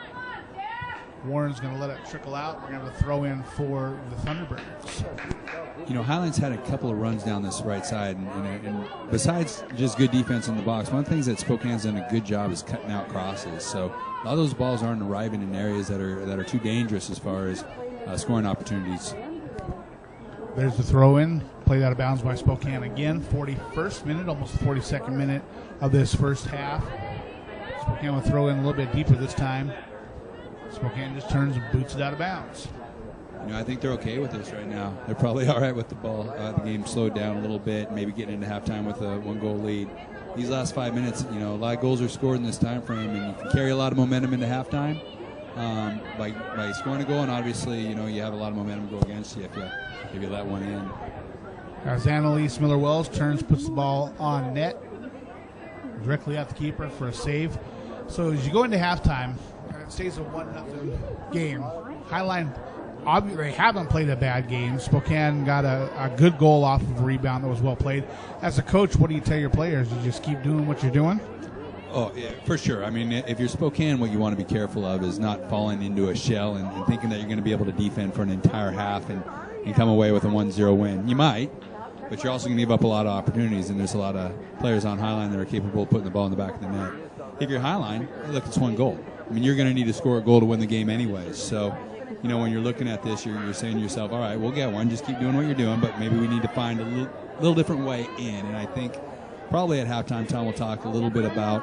Warren's going to let it trickle out. We're going to have a throw in for the Thunderbirds. You know, Highline's had a couple of runs down this right side, and besides just good defense in the box, one of the things that Spokane's done a good job is cutting out crosses. So a lot of those balls aren't arriving in areas that are too dangerous as far as scoring opportunities. There's the throw in, played out of bounds by Spokane again. 41st minute, almost the 42nd minute of this first half. Spokane will throw in a little bit deeper this time. Spokane just turns and boots it out of bounds. I think they're okay with this right now. They're probably all right with the ball. The game slowed down a little bit, maybe getting into halftime with a 1-goal lead. These last 5 minutes, a lot of goals are scored in this time frame, and you can carry a lot of momentum into halftime by scoring a goal, and obviously, you have a lot of momentum go against you if you let one in. As Annalise Miller-Wells turns, puts the ball on net, directly at the keeper for a save. So as you go into halftime, it stays a 1-0 game. Highline, obviously, they haven't played a bad game. Spokane got a good goal off of a rebound that was well played. As a coach, what do you tell your players? You just keep doing what you're doing? Oh, yeah, for sure. I mean, if you're Spokane, what you want to be careful of is not falling into a shell and thinking that you're going to be able to defend for an entire half and come away with a 1-0 win. You might, but you're also going to give up a lot of opportunities, and there's a lot of players on Highline that are capable of putting the ball in the back of the net. If you're Highline, look, it's 1 goal. I mean, you're going to need to score a goal to win the game anyways. So, when you're looking at this, you're saying to yourself, all right, we'll get one. Just keep doing what you're doing, but maybe we need to find a little different way in. And I think probably at halftime, Tom will talk a little bit about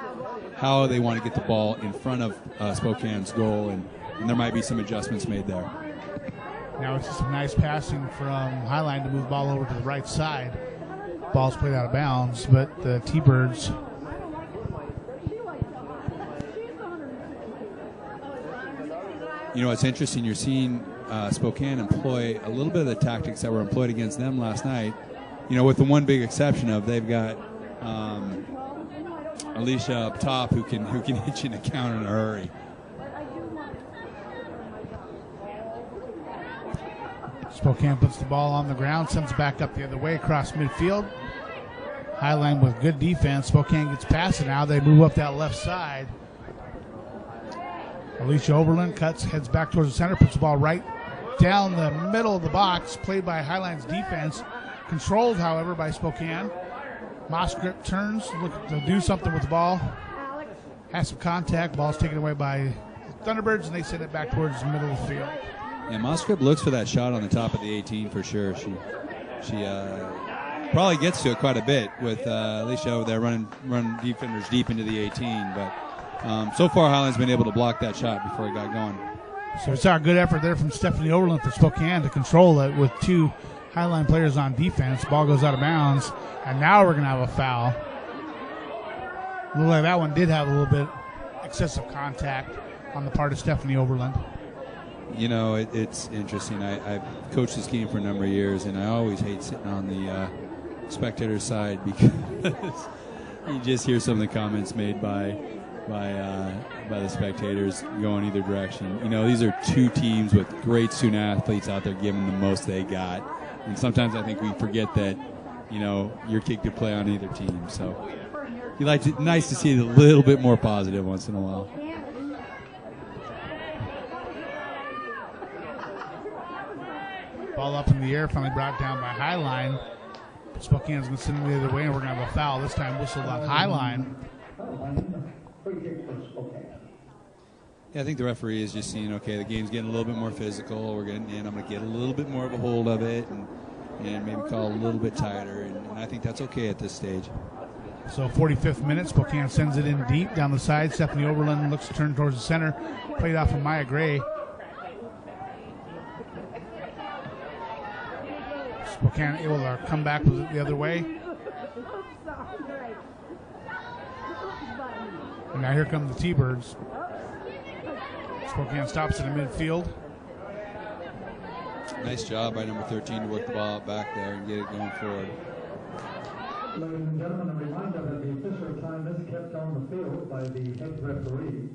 how they want to get the ball in front of Spokane's goal, and there might be some adjustments made there. Now it's just some nice passing from Highline to move the ball over to the right side. Ball's played out of bounds, but the T-Birds it's interesting. You're seeing Spokane employ a little bit of the tactics that were employed against them last night. With the one big exception of they've got Alicia up top who can hit you in a counter in a hurry. Spokane puts the ball on the ground, sends it back up the other way across midfield. Highline with good defense. Spokane gets past it now. They move up that left side. Alicia Oberlin heads back towards the center, puts the ball right down the middle of the box, played by Highline's defense. Controlled, however, by Spokane. Mosgrip turns, looking to do something with the ball. Has some contact. Ball's taken away by the Thunderbirds, and they send it back towards the middle of the field. Yeah, Mosgrip looks for that shot on the top of the 18 for sure. She probably gets to it quite a bit with Alicia over there running defenders deep into the 18, but so far, Highline's been able to block that shot before it got going. So we saw a good effort there from Stephanie Oberlin for Spokane to control it with 2 Highline players on defense. Ball goes out of bounds, and now we're going to have a foul. Looked like that one did have a little bit excessive contact on the part of Stephanie Oberlin. It's interesting. I've coached this game for a number of years, and I always hate sitting on the spectator side because you just hear some of the comments made by the spectators go in either direction. These are 2 teams with great student athletes out there giving the most they got. And sometimes I think we forget that, you're kicked to play on either team. So nice to see it a little bit more positive once in a while. Ball up in the air, finally brought down by Highline. Spokane's going to send it the other way, and we're going to have a foul. This time whistled on Highline. Yeah, I think the referee is just seeing, okay, the game's getting a little bit more physical. I'm going to get a little bit more of a hold of it and maybe call a little bit tighter. And I think that's okay at this stage. So 45th minute, Spokane sends it in deep down the side. Stephanie Oberlin looks to turn towards the center. Played off of Maya Gray. Spokane able to come back with it the other way. And now here come the T-Birds. Spokane stops in the midfield. Nice job by number 13 to work the ball out back there and get it going forward. Ladies and gentlemen, a reminder that the official time is kept on the field by the head referee.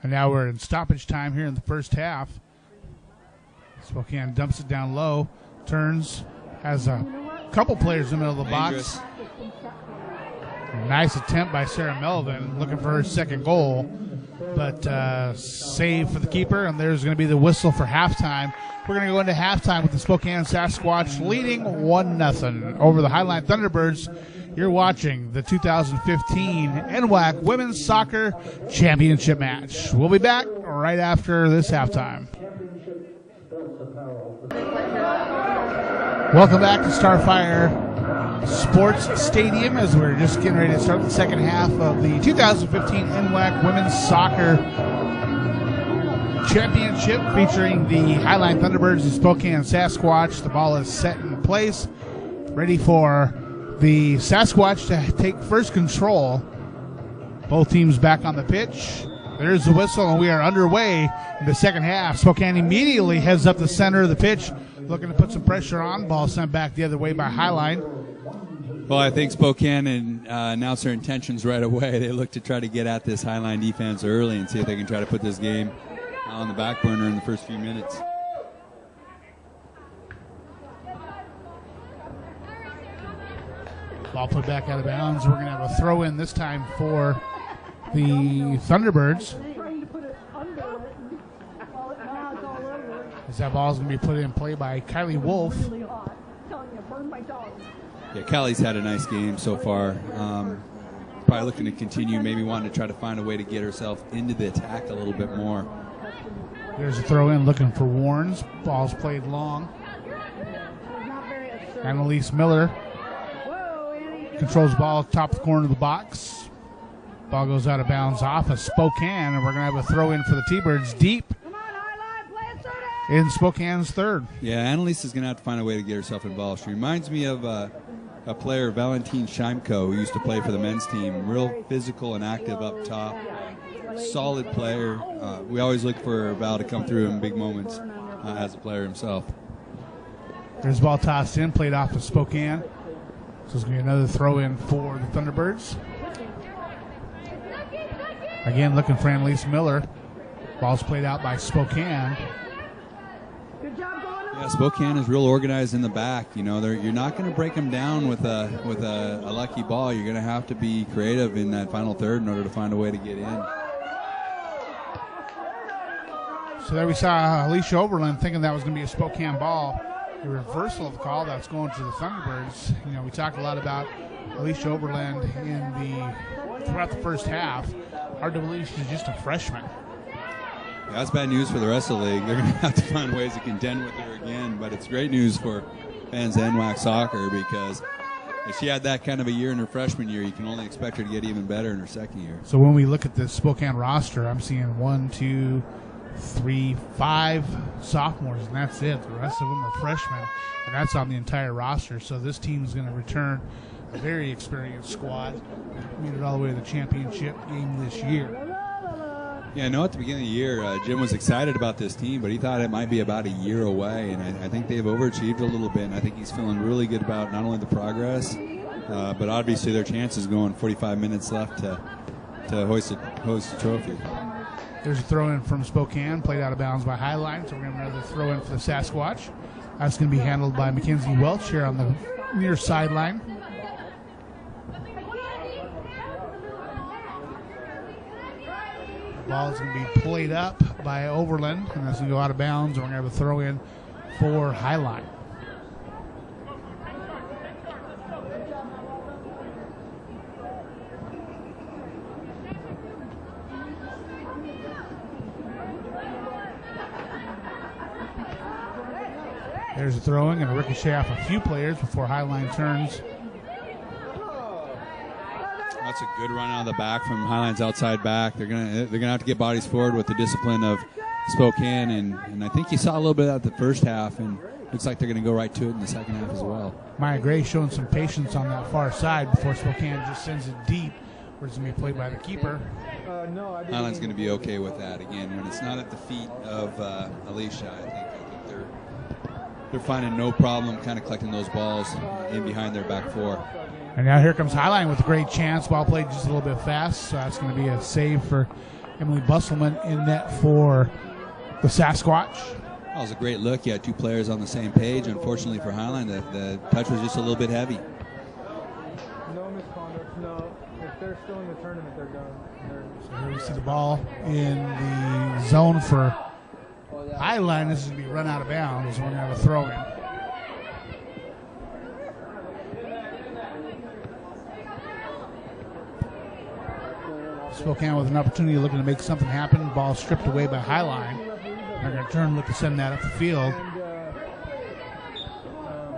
And now we're in stoppage time here in the first half. Spokane dumps it down low, turns, has a couple players in the middle of the box. Nice attempt by Sarah Melvin, looking for her second goal, but save for the keeper, and there's going to be the whistle for halftime. We're going to go into halftime with the Spokane Sasquatch leading 1-0 over the Highline Thunderbirds. You're watching the 2015 NWAC Women's Soccer Championship match. We'll be back right after this halftime. Welcome back to Starfire Sports Stadium as we're just getting ready to start the second half of the 2015 NWAC Women's Soccer Championship featuring the Highline Thunderbirds and Spokane Sasquatch. The ball is set in place, ready for the Sasquatch to take first control. Both teams back on the pitch. There's the whistle, and we are underway in the second half. Spokane immediately heads up the center of the pitch, looking to put some pressure on. Ball sent back the other way by Highline. Well, I think Spokane announced their intentions right away. They look to try to get at this Highline defense early and see if they can try to put this game on the back burner in the first few minutes. Ball put back out of bounds. We're going to have a throw in this time for the Thunderbirds. As that ball is going to be put in play by Kylie Wolf. Yeah, Callie's had a nice game so far. Probably looking to continue, maybe wanting to try to find a way to get herself into the attack a little bit more. There's a throw in looking for Warnes. Ball's played long. Annalise Miller controls the ball top of the corner of the box. Ball goes out of bounds off of Spokane, and we're going to have a throw in for the T-Birds deep in Spokane's third. Yeah, Annalise is going to have to find a way to get herself involved. She reminds me of a player, Valentine Scheimko, who used to play for the men's team. Real physical and active up top. Solid player. We always look for Val to come through in big moments as a player himself. There's the ball tossed in, played off of Spokane. So it's going to be another throw in for the Thunderbirds. Again, looking for Annalise Miller. Ball's played out by Spokane. Yeah, Spokane is real organized in the back. You know, you're not going to break them down with a lucky ball. You're going to have to be creative in that final third in order to find a way to get in. So there we saw Alicia Oberlin thinking that was going to be a Spokane ball. The reversal of the call, that's going to the Thunderbirds. You know, we talked a lot about Alicia Oberlin throughout the first half. Hard to believe she's just a freshman. Yeah, that's bad news for the rest of the league. They're going to have to find ways to contend with her again, but it's great news for fans of NWAC soccer because if she had that kind of a year in her freshman year, you can only expect her to get even better in her second year. So when we look at the Spokane roster, I'm seeing 1, 2, 3, 5 sophomores, and that's it. The rest of them are freshmen, and that's on the entire roster. So this team is going to return a very experienced squad, made it all the way to the championship game this year. Yeah, I know at the beginning of the year, Jim was excited about this team, but he thought it might be about a year away, and I think they've overachieved a little bit, and I think he's feeling really good about not only the progress, but obviously their chances going 45 minutes left to hoist the trophy. There's a throw-in from Spokane, played out of bounds by Highline, so we're going to have another throw-in for the Sasquatch. That's going to be handled by Mackenzie Welch here on the near sideline. The ball is going to be played up by Overland, and that's going to go out of bounds, and we're going to have a throw-in for Highline. There's a throwing and a ricochet off a few players before Highline turns. That's a good run out of the back from Highline's outside back. They're gonna have to get bodies forward with the discipline of Spokane, and I think you saw a little bit of that the first half, and looks like they're gonna go right to it in the second half as well. Maya Gray showing some patience on that far side before Spokane just sends it deep, where it's gonna be played by the keeper. Highline's gonna be okay with that. Again, when it's not at the feet of Alicia, I think they're finding no problem kind of collecting those balls in behind their back four. And now here comes Highline with a great chance. Ball played just a little bit fast, so that's going to be a save for Emily Busselman in net for the Sasquatch. That was a great look. You had two players on the same page. Unfortunately for Highline, the touch was just a little bit heavy. No misconduct, no. If they're still in the tournament, they're done. So here we see the ball in the zone for Highline. This is going to be run out of bounds. We're going to have a throw-in. Spokane with an opportunity looking to make something happen. Ball stripped away by Highline. They're going to turn, look to send that up the field.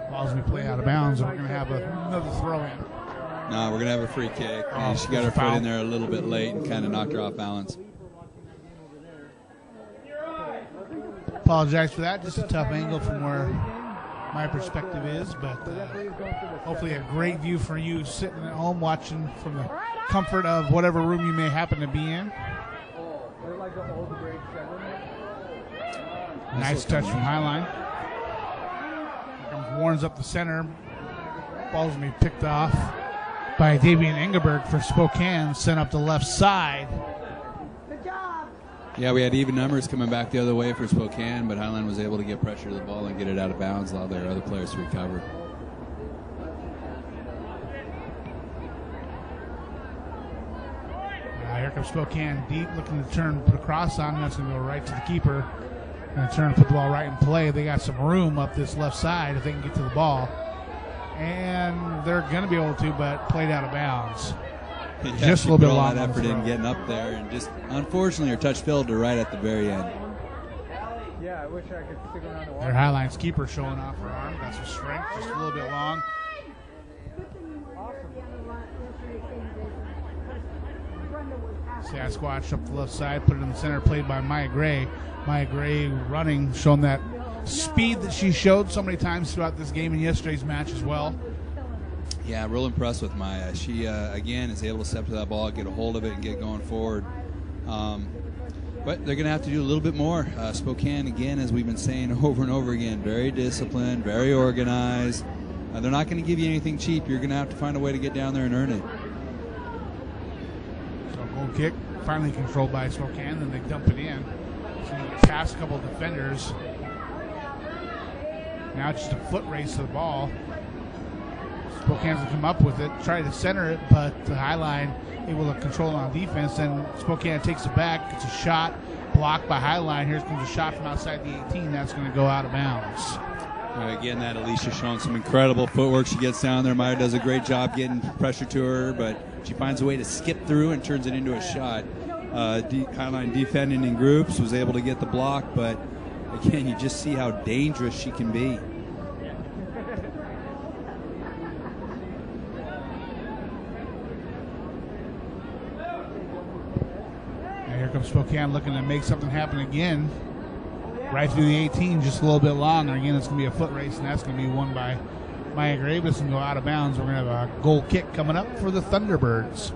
Ball's going to play out of bounds, and we're going to have another throw-in. No, we're going to have a free kick. She got her foot in there a little bit late and kind of knocked her off balance. apologize for that. Just a tough angle from where my perspective is, but hopefully a great view for you sitting at home watching from the comfort of whatever room you may happen to be in. Nice touch from Highline. Here comes Warren's up the center. Ball's going to be picked off by Davian Engelberg for Spokane, sent up the left side. Yeah, we had even numbers coming back the other way for Spokane, but Highline was able to get pressure to the ball and get it out of bounds, allow their other players to recover. Here comes Spokane deep, looking to turn, put a cross on. That's going to go right to the keeper. Going to turn, put the ball right in play. They got some room up this left side if they can get to the ball. And they're going to be able to, but played out of bounds. Yeah, just a little bit long. That effort in getting up there, and just unfortunately her touch failed her right at the very end. Yeah, I wish I could stick around to watch. Their Highline's keeper showing off her arm. Got some strength, just a little bit long. Sasquatch up the left side, put it in the center, played by Maya Gray. Maya Gray running, showing that speed that she showed so many times throughout this game and yesterday's match as well. Yeah, real impressed with Maya. She, again, is able to step to that ball, get a hold of it, and get going forward. But they're going to have to do a little bit more. Spokane, again, as we've been saying over and over again, very disciplined, very organized. They're not going to give you anything cheap. You're going to have to find a way to get down there and earn it. So goal kick, finally controlled by Spokane, then they dump it in. So past a couple of defenders. Now it's just a foot race to the ball. Spokane's going to come up with it, try to center it, but the Highline able to control it on defense. Then Spokane takes it back. It's a shot blocked by Highline. Here comes a shot from outside the 18. That's going to go out of bounds. Again, that Alicia showing some incredible footwork. She gets down there. Maya does a great job getting pressure to her, but she finds a way to skip through and turns it into a shot. Highline defending in groups, was able to get the block, but again, you just see how dangerous she can be. Here comes Spokane looking to make something happen again. Right through the 18, just a little bit longer. Again, it's going to be a foot race, and that's going to be won by Maya Gravis and go out of bounds. We're going to have a goal kick coming up for the Thunderbirds.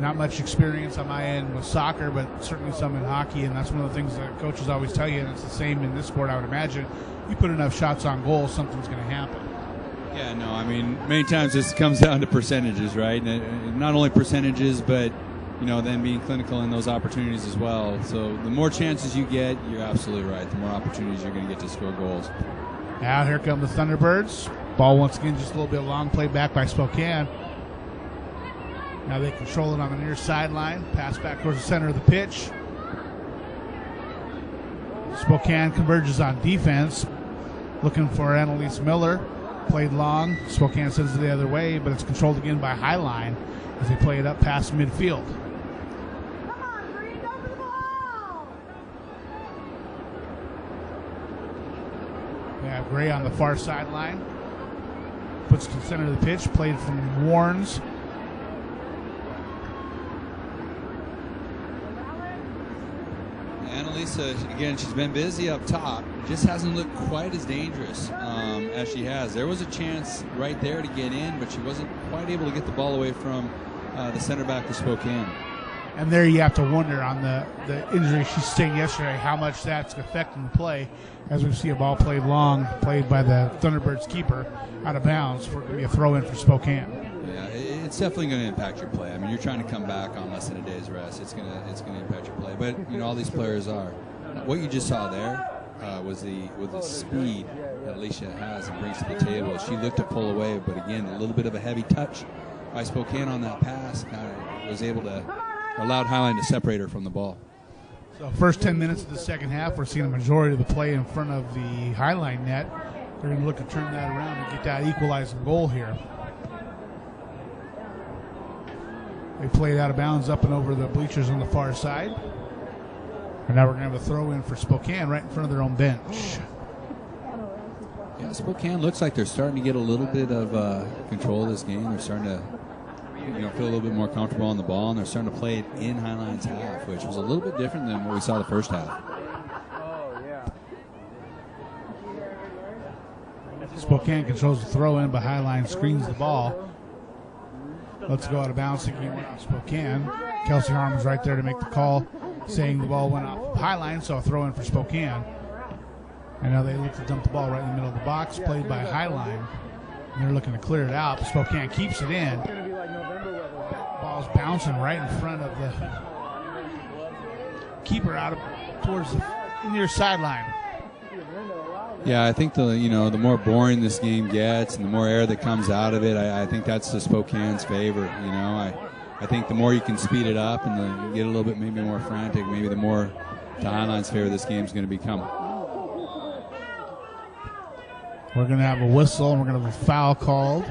Not much experience on my end with soccer, but certainly some in hockey, and that's one of the things that coaches always tell you, and it's the same in this sport, I would imagine. You put enough shots on goal, something's going to happen. Yeah, no, I mean, many times this comes down to percentages, right? And not only percentages, but, you know, then being clinical in those opportunities as well. So the more chances you get, you're absolutely right. The more opportunities you're going to get to score goals. Now here come the Thunderbirds. Ball once again just a little bit long, played back by Spokane. Now they control it on the near sideline. Pass back towards the center of the pitch. Spokane converges on defense. Looking for Annalise Miller. Played long. Spokane sends it the other way, but it's controlled again by Highline as they play it up past midfield. Come on, Green, go for the ball! We have Gray on the far sideline. Puts to the center of the pitch. Played from Warnes. Annalisa, again, she's been busy up top. Just hasn't looked quite as dangerous as she has. There was a chance right there to get in, but she wasn't quite able to get the ball away from the center back to Spokane. And there you have to wonder on the injury she sustained yesterday, how much that's affecting the play, as we see a ball played long, played by the Thunderbirds keeper out of bounds for it to be a throw in for Spokane. Yeah, it's definitely going to impact your play. I mean, you're trying to come back on less than a day's rest. It's going to impact your play. But you know, all these players are. What you just saw there was the speed that Alicia has and brings to the table. She looked to pull away, but again, a little bit of a heavy touch by Spokane on that pass was able to allow Highline to separate her from the ball. So first 10 minutes of the second half, we're seeing a majority of the play in front of the Highline net. They're going to look to turn that around and get that equalizing goal here. They played out of bounds up and over the bleachers on the far side. And now we're going to have a throw in for Spokane right in front of their own bench. Yeah, Spokane looks like they're starting to get a little bit of control of this game. They're starting to feel a little bit more comfortable on the ball, and they're starting to play it in Highline's half, which was a little bit different than what we saw the first half. Oh, yeah. Spokane controls the throw in, but Highline screens the ball. Let's go out of bounds. Thinking it went off Spokane. Kelsey Harmon's right there to make the call, saying the ball went off Highline, so a throw in for Spokane. And now they look to dump the ball right in the middle of the box, played by Highline. And they're looking to clear it out. Spokane keeps it in. Ball's bouncing right in front of the keeper out towards the near sideline. Yeah, I think the more boring this game gets and the more air that comes out of it, I think that's to Spokane's favor. I think the more you can speed it up and get a little bit maybe more frantic, maybe the more to Highline's favor this game's going to become. We're going to have a whistle, and we're going to have a foul called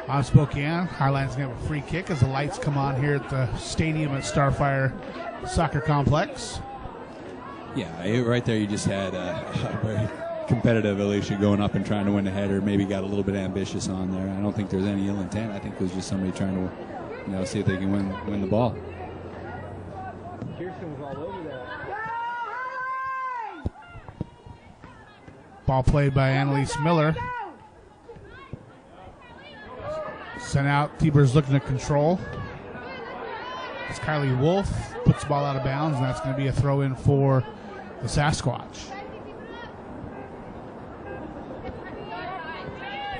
on Spokane. Highline's going to have a free kick as the lights come on here at the stadium at Starfire Soccer Complex. Yeah, right there you just had a very competitive Alicia going up and trying to win the header. Maybe got a little bit ambitious on there. I don't think there's any ill intent. I think it was just somebody trying to see if they can win the ball. Kirsten was all over that. Ball played by Annalise Miller. Sent out. Tiber's looking to control. It's Kylie Wolf. Puts the ball out of bounds, and that's going to be a throw in for the Sasquatch.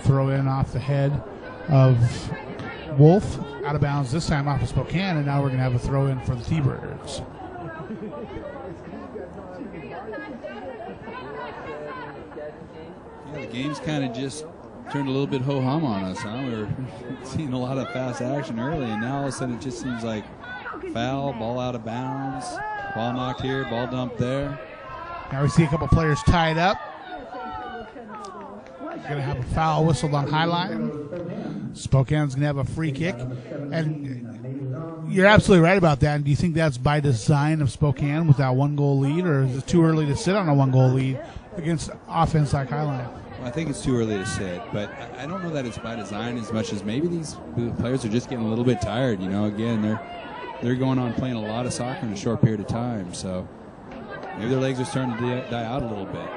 Throw in off the head of Wolf. Out of bounds this time off of Spokane, and now we're going to have a throw in for the T-Birds. Yeah, the game's kind of just turned a little bit ho-hum on us, huh? We were seeing a lot of fast action early, and now all of a sudden it just seems like foul, ball out of bounds, ball knocked here, ball dumped there. Now we see a couple players tied up. Going to have a foul whistled on Highline. Spokane's going to have a free kick. And you're absolutely right about that. And do you think that's by design of Spokane with that one-goal lead, or is it too early to sit on a one-goal lead against offense like Highline? Well, I think it's too early to sit, but I don't know that it's by design as much as maybe these players are just getting a little bit tired. Again, they're going on playing a lot of soccer in a short period of time, so maybe their legs are starting to die out a little bit.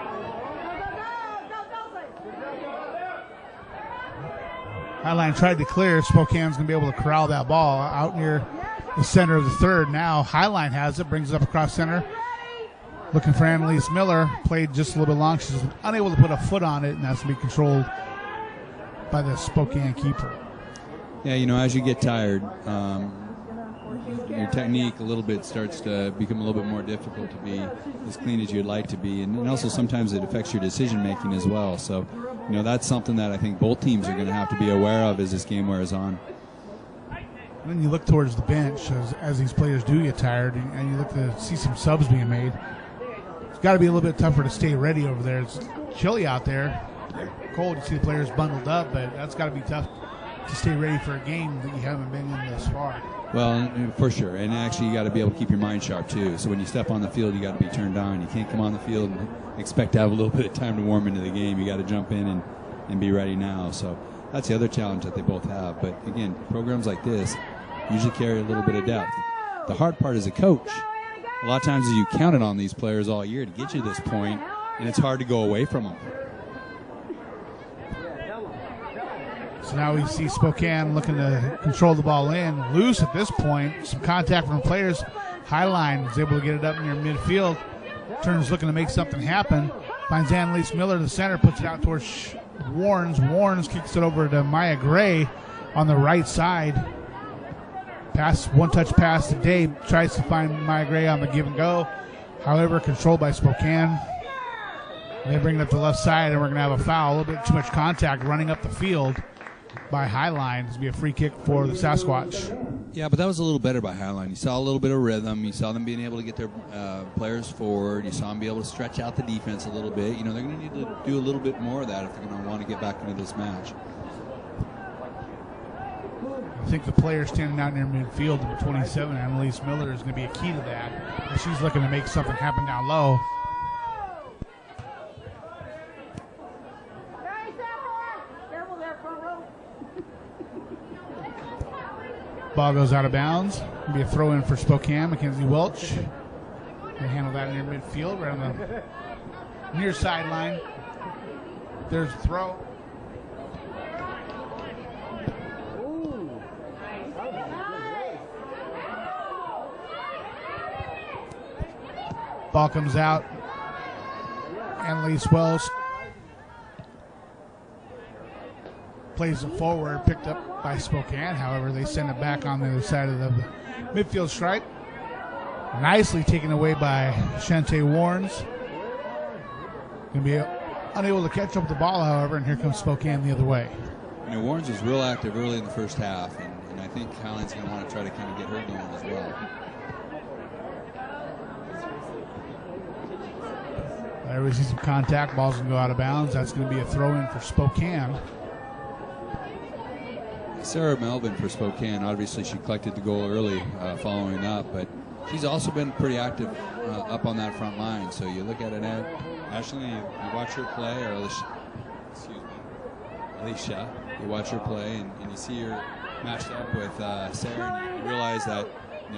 Highline tried to clear. Spokane's going to be able to corral that ball out near the center of the third. Now Highline has it, brings it up across center. Looking for Annalise Miller. Played just a little bit long. She's unable to put a foot on it, and that's going to be controlled by the Spokane keeper. Yeah, as you get tired, your technique a little bit starts to become a little bit more difficult to be as clean as you'd like to be, and also sometimes it affects your decision making as well. So, that's something that I think both teams are going to have to be aware of as this game wears on. And then you look towards the bench as these players do get tired, and you look to see some subs being made. It's got to be a little bit tougher to stay ready over there. It's chilly out there, cold. You see the players bundled up, but that's got to be tough to stay ready for a game that you haven't been in thus far. Well, for sure. And actually, you got to be able to keep your mind sharp, too. So when you step on the field, you got to be turned on. You can't come on the field and expect to have a little bit of time to warm into the game. You got to jump in and be ready now. So that's the other challenge that they both have. But, again, programs like this usually carry a little bit of depth. The hard part as a coach, a lot of times you counted on these players all year to get you to this point, and it's hard to go away from them. So now we see Spokane looking to control the ball in. Loose at this point. Some contact from the players. Highline is able to get it up near midfield. Turns looking to make something happen. Finds Annalise Miller in the center. Puts it out towards Warrens. Warrens kicks it over to Maya Gray on the right side. One-touch pass to Dave. Tries to find Maya Gray on the give and go. However, controlled by Spokane. They bring it up to the left side, and we're going to have a foul. A little bit too much contact running up the field by Highline. This will be a free kick for the Sasquatch. Yeah, but that was a little better by Highline. You saw a little bit of rhythm. You saw them being able to get their players forward. You saw them be able to stretch out the defense a little bit. They're going to need to do a little bit more of that if they're going to want to get back into this match. I think the player standing out near midfield, number 27, Annalise Miller, is going to be a key to that. And she's looking to make something happen down low. ball goes out of bounds. It'll be a throw in for Spokane. Mackenzie Welch. They handle that near midfield, right on the near sideline. There's a throw. Ball comes out. Annalise Wells plays it forward, picked up by Spokane. However, they send it back on the other side of the midfield stripe. Nicely taken away by Shante Warnes. Going to be unable to catch up with the ball, however, and here comes Spokane the other way. You know, Warnes was real active early in the first half, and I think Highline's going to want to try to kind of get her going as well. There we see some contact. Ball's going to go out of bounds. That's going to be a throw-in for Spokane. Sarah Melvin for Spokane. Obviously, she collected the goal early following up, but she's also been pretty active up on that front line. So you look at it, Ashley, you watch her play, or Alicia, you watch her play, and you see her matched up with Sarah, and you realize that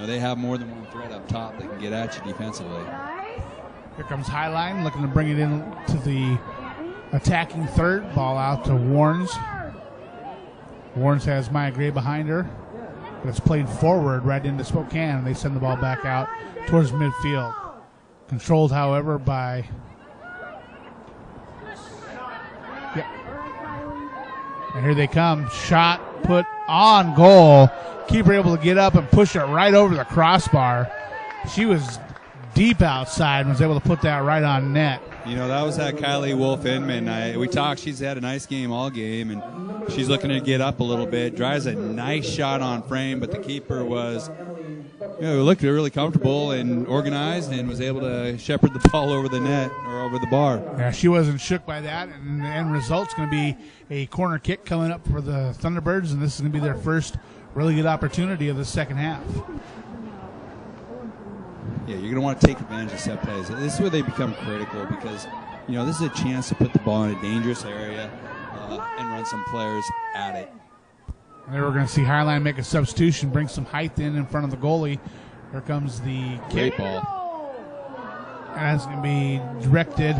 they have more than one threat up top that can get at you defensively. Here comes Highline, looking to bring it in to the attacking third. Ball out to Warnes. Warnes has Maya Gray behind her, but it's played forward right into Spokane, and they send the ball back out towards midfield. Controlled, however, by... Yep. And here they come. Shot put on goal. Keeper able to get up and push it right over the crossbar. She was deep outside and was able to put that right on net. That was that Kylie Wolf Inman. We talked. She's had a nice game all game, and she's looking to get up a little bit. Drives a nice shot on frame, but the keeper was, looked really comfortable and organized, and was able to shepherd the ball over the net or over the bar. Yeah, she wasn't shook by that, and the end result's going to be a corner kick coming up for the Thunderbirds, and this is going to be their first really good opportunity of the second half. Yeah, you're going to want to take advantage of set plays. This is where they become critical because, this is a chance to put the ball in a dangerous area and run some players at it. And there we're going to see Highline make a substitution, bring some height in front of the goalie. Here comes the kick. Great ball. And it's going to be directed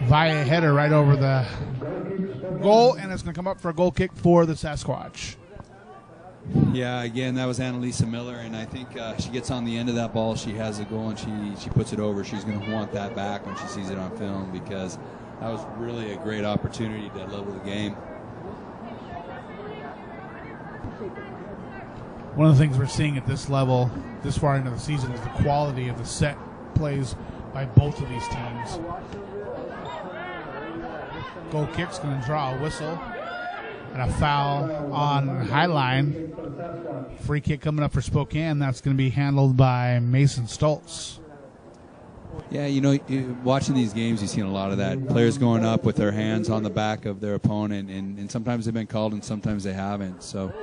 via header right over the goal, and it's going to come up for a goal kick for the Sasquatch. Yeah, again, that was Annalisa Miller, and I think she gets on the end of that ball. She has a goal, and she puts it over. She's going to want that back when she sees it on film because that was really a great opportunity to level the game. One of the things we're seeing at this level, this far into the season, is the quality of the set plays by both of these teams. Goal kick's going to draw a whistle. And a foul on Highline. Free kick coming up for Spokane. That's going to be handled by Mason Stoltz. Yeah, watching these games, you've seen a lot of that. Players going up with their hands on the back of their opponent, and sometimes they've been called and sometimes they haven't. So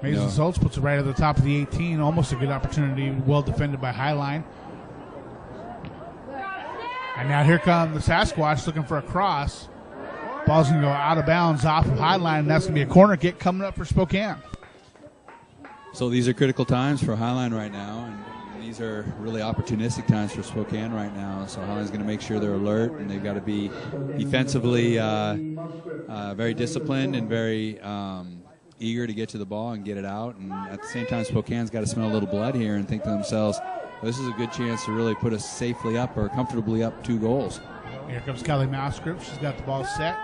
Mason Stoltz puts it right at the top of the 18. Almost a good opportunity. Well defended by Highline. And now here come the Sasquatch looking for a cross. Ball's going to go out of bounds off of Highline, and that's going to be a corner kick coming up for Spokane. So these are critical times for Highline right now, and these are really opportunistic times for Spokane right now. So Highline's going to make sure they're alert, and they've got to be defensively very disciplined and very eager to get to the ball and get it out. And at the same time, Spokane's got to smell a little blood here and think to themselves, this is a good chance to really put us safely up or comfortably up 2 goals. Here comes Kelly Mousegrip. She's got the ball set.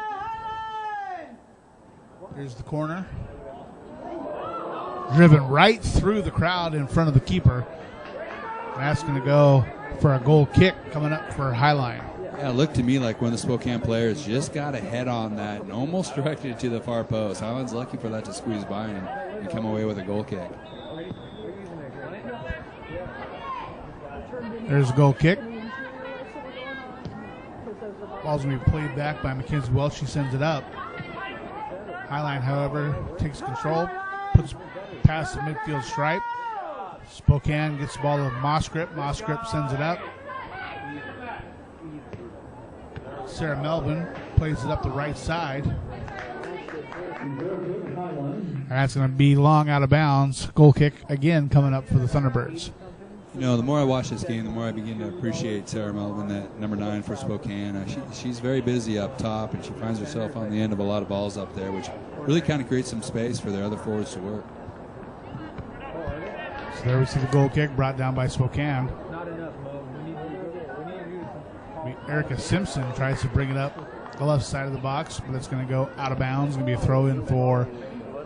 Here's the corner. Driven right through the crowd in front of the keeper. And that's going to go for a goal kick coming up for Highline. Yeah, it looked to me like one of the Spokane players just got a head on that and almost directed it to the far post. Highline's lucky for that to squeeze by and come away with a goal kick. There's a goal kick. Ball's going to be played back by Mackenzie Welch. She sends it up. Highline, however, takes control, puts past the midfield stripe. Spokane gets the ball to Mosgrip. Mosgrip sends it up. Sarah Melvin plays it up the right side. And that's going to be long out of bounds. Goal kick again coming up for the Thunderbirds. You know, the more I watch this game, the more I begin to appreciate Sarah Melvin, that number 9 for Spokane. She's very busy up top, and she finds herself on the end of a lot of balls up there, which really kind of creates some space for their other forwards to work. So there we see the goal kick brought down by Spokane. Not enough, Mo. We need Erica Simpson tries to bring it up the left side of the box, but it's going to go out of bounds. It's going to be a throw-in for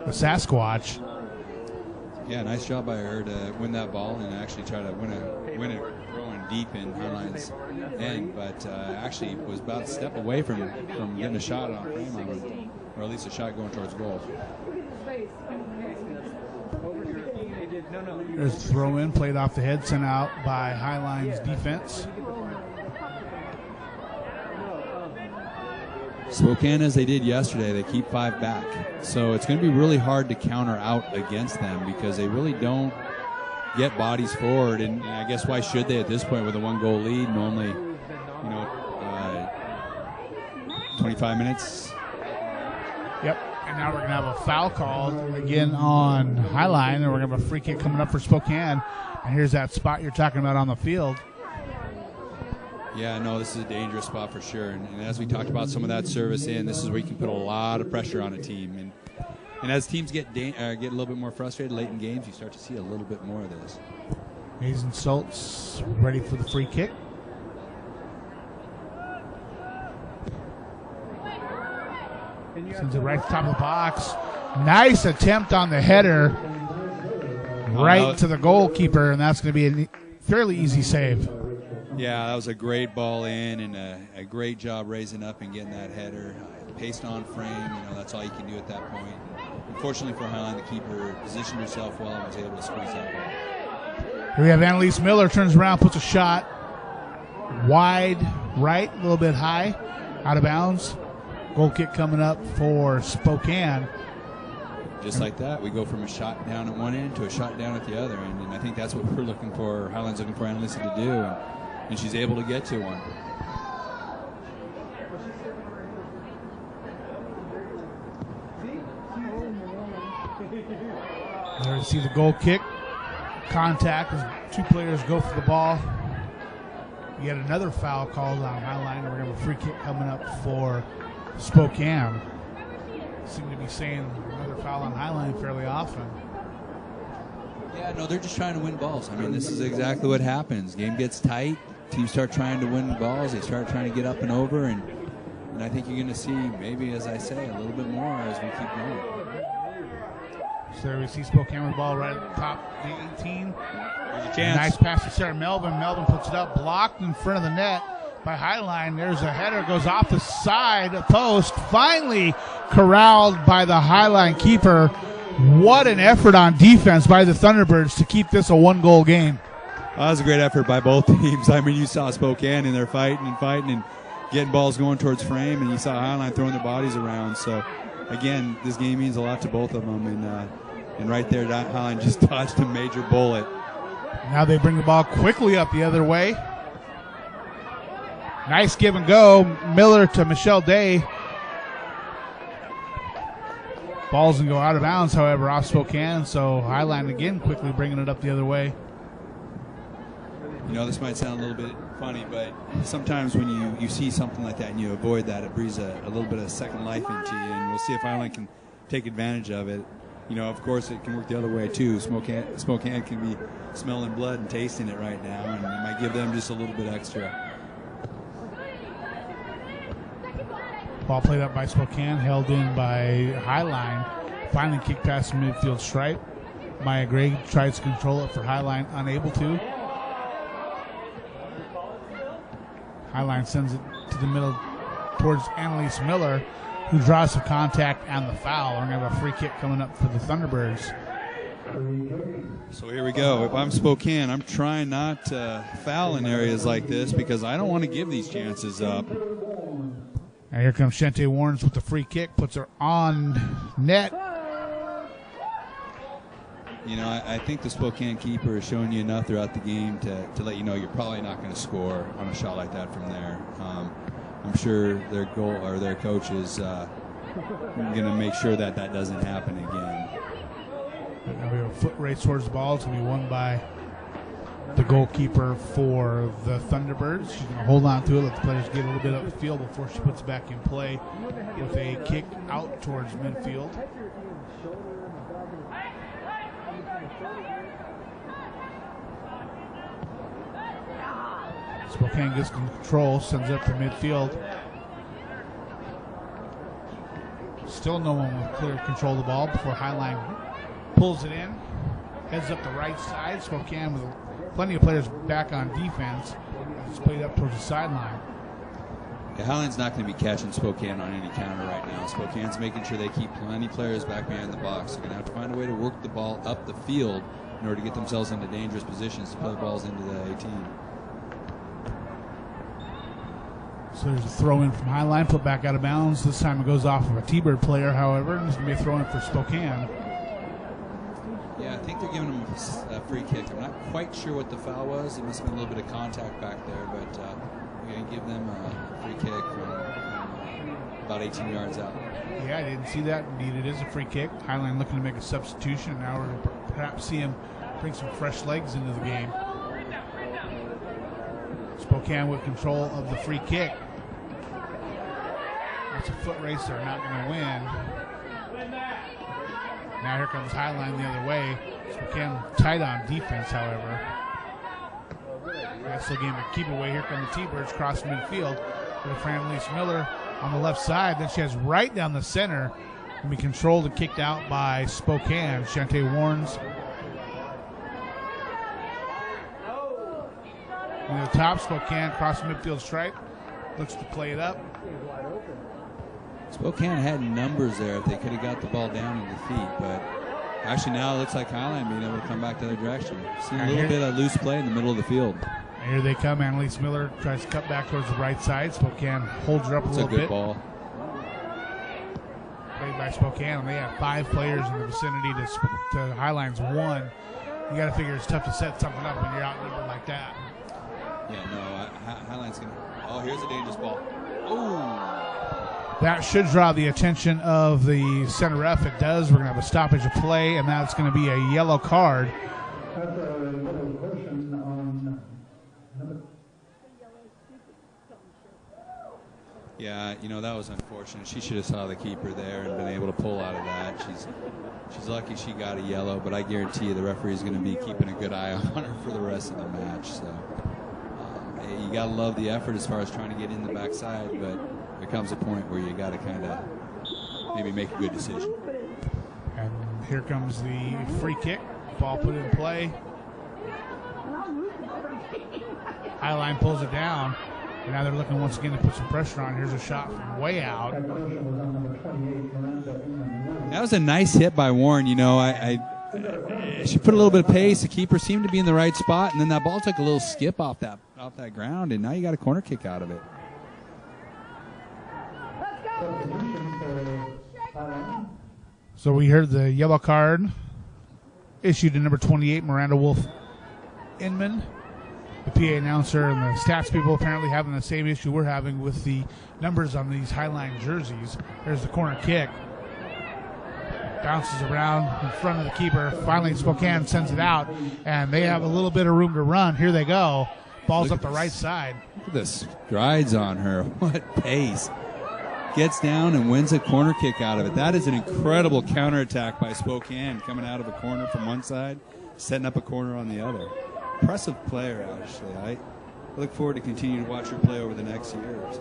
the Sasquatch. Yeah, nice job by her to win that ball and actually try to win it throwing deep in Highline's end, but actually was about a step away from getting a shot on frame on her, or at least a shot going towards goal. There's a throw-in, played off the head, sent out by Highline's defense. Spokane, as they did yesterday, they keep 5 back. So it's going to be really hard to counter out against them because they really don't get bodies forward. And I guess why should they at this point with a 1-goal lead and only, 25 minutes? Yep. And now we're going to have a foul call again on Highline, and we're going to have a free kick coming up for Spokane. And here's that spot you're talking about on the field. Yeah, no, this is a dangerous spot for sure. And as we talked about some of that service in, this is where you can put a lot of pressure on a team. And as teams get a little bit more frustrated late in games, you start to see a little bit more of this. Mason Schultz ready for the free kick. Sends it right to the top of the box. Nice attempt on the header. Right to the goalkeeper, and that's going to be a fairly easy save. Yeah, that was a great ball in and a great job raising up and getting that header. Paced on frame, that's all you can do at that point. Unfortunately for Highline, the keeper positioned herself well and was able to squeeze that ball. Here we have Annalise Miller, turns around, puts a shot wide right, a little bit high, out of bounds. Goal kick coming up for Spokane. Just like that, we go from a shot down at one end to a shot down at the other end, and I think that's what we're looking for, Highline's looking for Annalise to do, and she's able to get to one. There you see the goal kick. Contact as 2 players go for the ball. Yet another foul called on Highline, and we're going to have a free kick coming up for Spokane. Seem to be saying another foul on Highline fairly often. Yeah, no, they're just trying to win balls. I mean, this is exactly what happens. Game gets tight. Teams start trying to win balls. They start trying to get up and over, and I think you're going to see maybe, as I say, a little bit more as we keep going. So there we see Spokane with the ball right at the top of the 18. There's a chance. Nice pass to Sarah Melvin. Melvin puts it up, blocked in front of the net by Highline. There's a header, goes off the side post. Finally corralled by the Highline keeper. What an effort on defense by the Thunderbirds to keep this a 1-goal game. That was a great effort by both teams. I mean, you saw Spokane in there fighting and getting balls going towards frame, and you saw Highline throwing their bodies around. So, again, this game means a lot to both of them. And right there, Highline just dodged a major bullet. Now they bring the ball quickly up the other way. Nice give and go. Miller to Michelle Day. Ball's going to go out of bounds, however, off Spokane. So Highline again quickly bringing it up the other way. This might sound a little bit funny, but sometimes when you see something like that and you avoid that, it breathes a little bit of second life into you. And we'll see if Highline can take advantage of it. Of course, it can work the other way, too. Spokane can be smelling blood and tasting it right now, and it might give them just a little bit extra. Ball played up by Spokane, held in by Highline. Finally kicked past the midfield stripe. Maya Gray tries to control it for Highline, unable to. Highline sends it to the middle towards Annalise Miller, who draws the contact and the foul. We're going to have a free kick coming up for the Thunderbirds. So here we go. If I'm Spokane, I'm trying not to foul in areas like this because I don't want to give these chances up. And here comes Shante Warrens with the free kick, puts her on net. I think the Spokane keeper is showing you enough throughout the game to let you know you're probably not going to score on a shot like that from there. I'm sure their coach is I'm going to make sure that that doesn't happen again. Now we have a foot race towards the ball. It's going to be won by the goalkeeper for the Thunderbirds. She's going to hold on to it, let the players get a little bit up the field before she puts it back in play with a kick out towards midfield. Spokane gets control, sends it up to midfield. Still no one with clear control of the ball before Highline pulls it in, heads up the right side. Spokane with plenty of players back on defense. It's played up towards the sideline. Yeah, Highline's not going to be catching Spokane on any counter right now. Spokane's making sure they keep plenty of players back behind the box. They're going to have to find a way to work the ball up the field in order to get themselves into dangerous positions to play balls into the 18. So there's a throw in from Highline, put back out of bounds. This time it goes off of a T-Bird player, however, and it's going to be a throw in for Spokane. Yeah, I think they're giving him a free kick. I'm not quite sure what the foul was. There must have been a little bit of contact back there, but we're going to give them a free kick from about 18 yards out. Yeah, I didn't see that. Indeed, it is a free kick. Highline looking to make a substitution. Now we're going to perhaps see him bring some fresh legs into the game. Spokane with control of the free kick. It's a foot race. They're not going to win. Now here comes Highline the other way. Spokane tight on defense, however. That's the game to keep away. Here come the T-Birds cross midfield with Fran-Elise Miller on the left side. Then she has right down the center and be controlled and kicked out by Spokane. Shantae Warnes. In the top, Spokane cross midfield stripe. Looks to play it up. Spokane had numbers there if they could have got the ball down in defeat, but actually now it looks like Highline being able to come back the other direction. See a little bit of loose play in the middle of the field. And here they come. Annalise Miller tries to cut back towards the right side. Spokane holds her up a little bit. It's a good ball. Played by Spokane, and they have 5 players in the vicinity to Highline's 1. You got to figure it's tough to set something up when you're outnumbered like that. Yeah, no, Highline's going to. Oh, here's a dangerous ball. Oh. That should draw the attention of the center ref. It does. We're going to have a stoppage of play, and that's going to be a yellow card. Yeah, you know, that was unfortunate. She should have saw the keeper there and been able to pull out of that. She's lucky she got a yellow, but I guarantee you the referee's going to be keeping a good eye on her for the rest of the match. So you got to love the effort as far as trying to get in the backside, but there comes a point where you got to kind of maybe make a good decision. And here comes the free kick. Ball put in play. Highline pulls it down. And now they're looking once again to put some pressure on. Here's a shot from way out. That was a nice hit by Warren. You know, she put a little bit of pace. The keeper seemed to be in the right spot, and then that ball took a little skip off that ground, and now you got a corner kick out of it. So we heard the yellow card issued to number 28, Miranda Wolf Inman. The PA announcer and the stats people apparently having the same issue we're having with the numbers on these Highline jerseys. There's the corner kick. Bounces around in front of the keeper. Finally, Spokane sends it out, and they have a little bit of room to run. Here they go. Ball's up the right side. Look at the strides on her. What pace. Gets down and wins a corner kick out of it. That is an incredible counterattack by Spokane, coming out of a corner from one side, setting up a corner on the other. Impressive player, actually. I look forward to continuing to watch her play over the next year or so.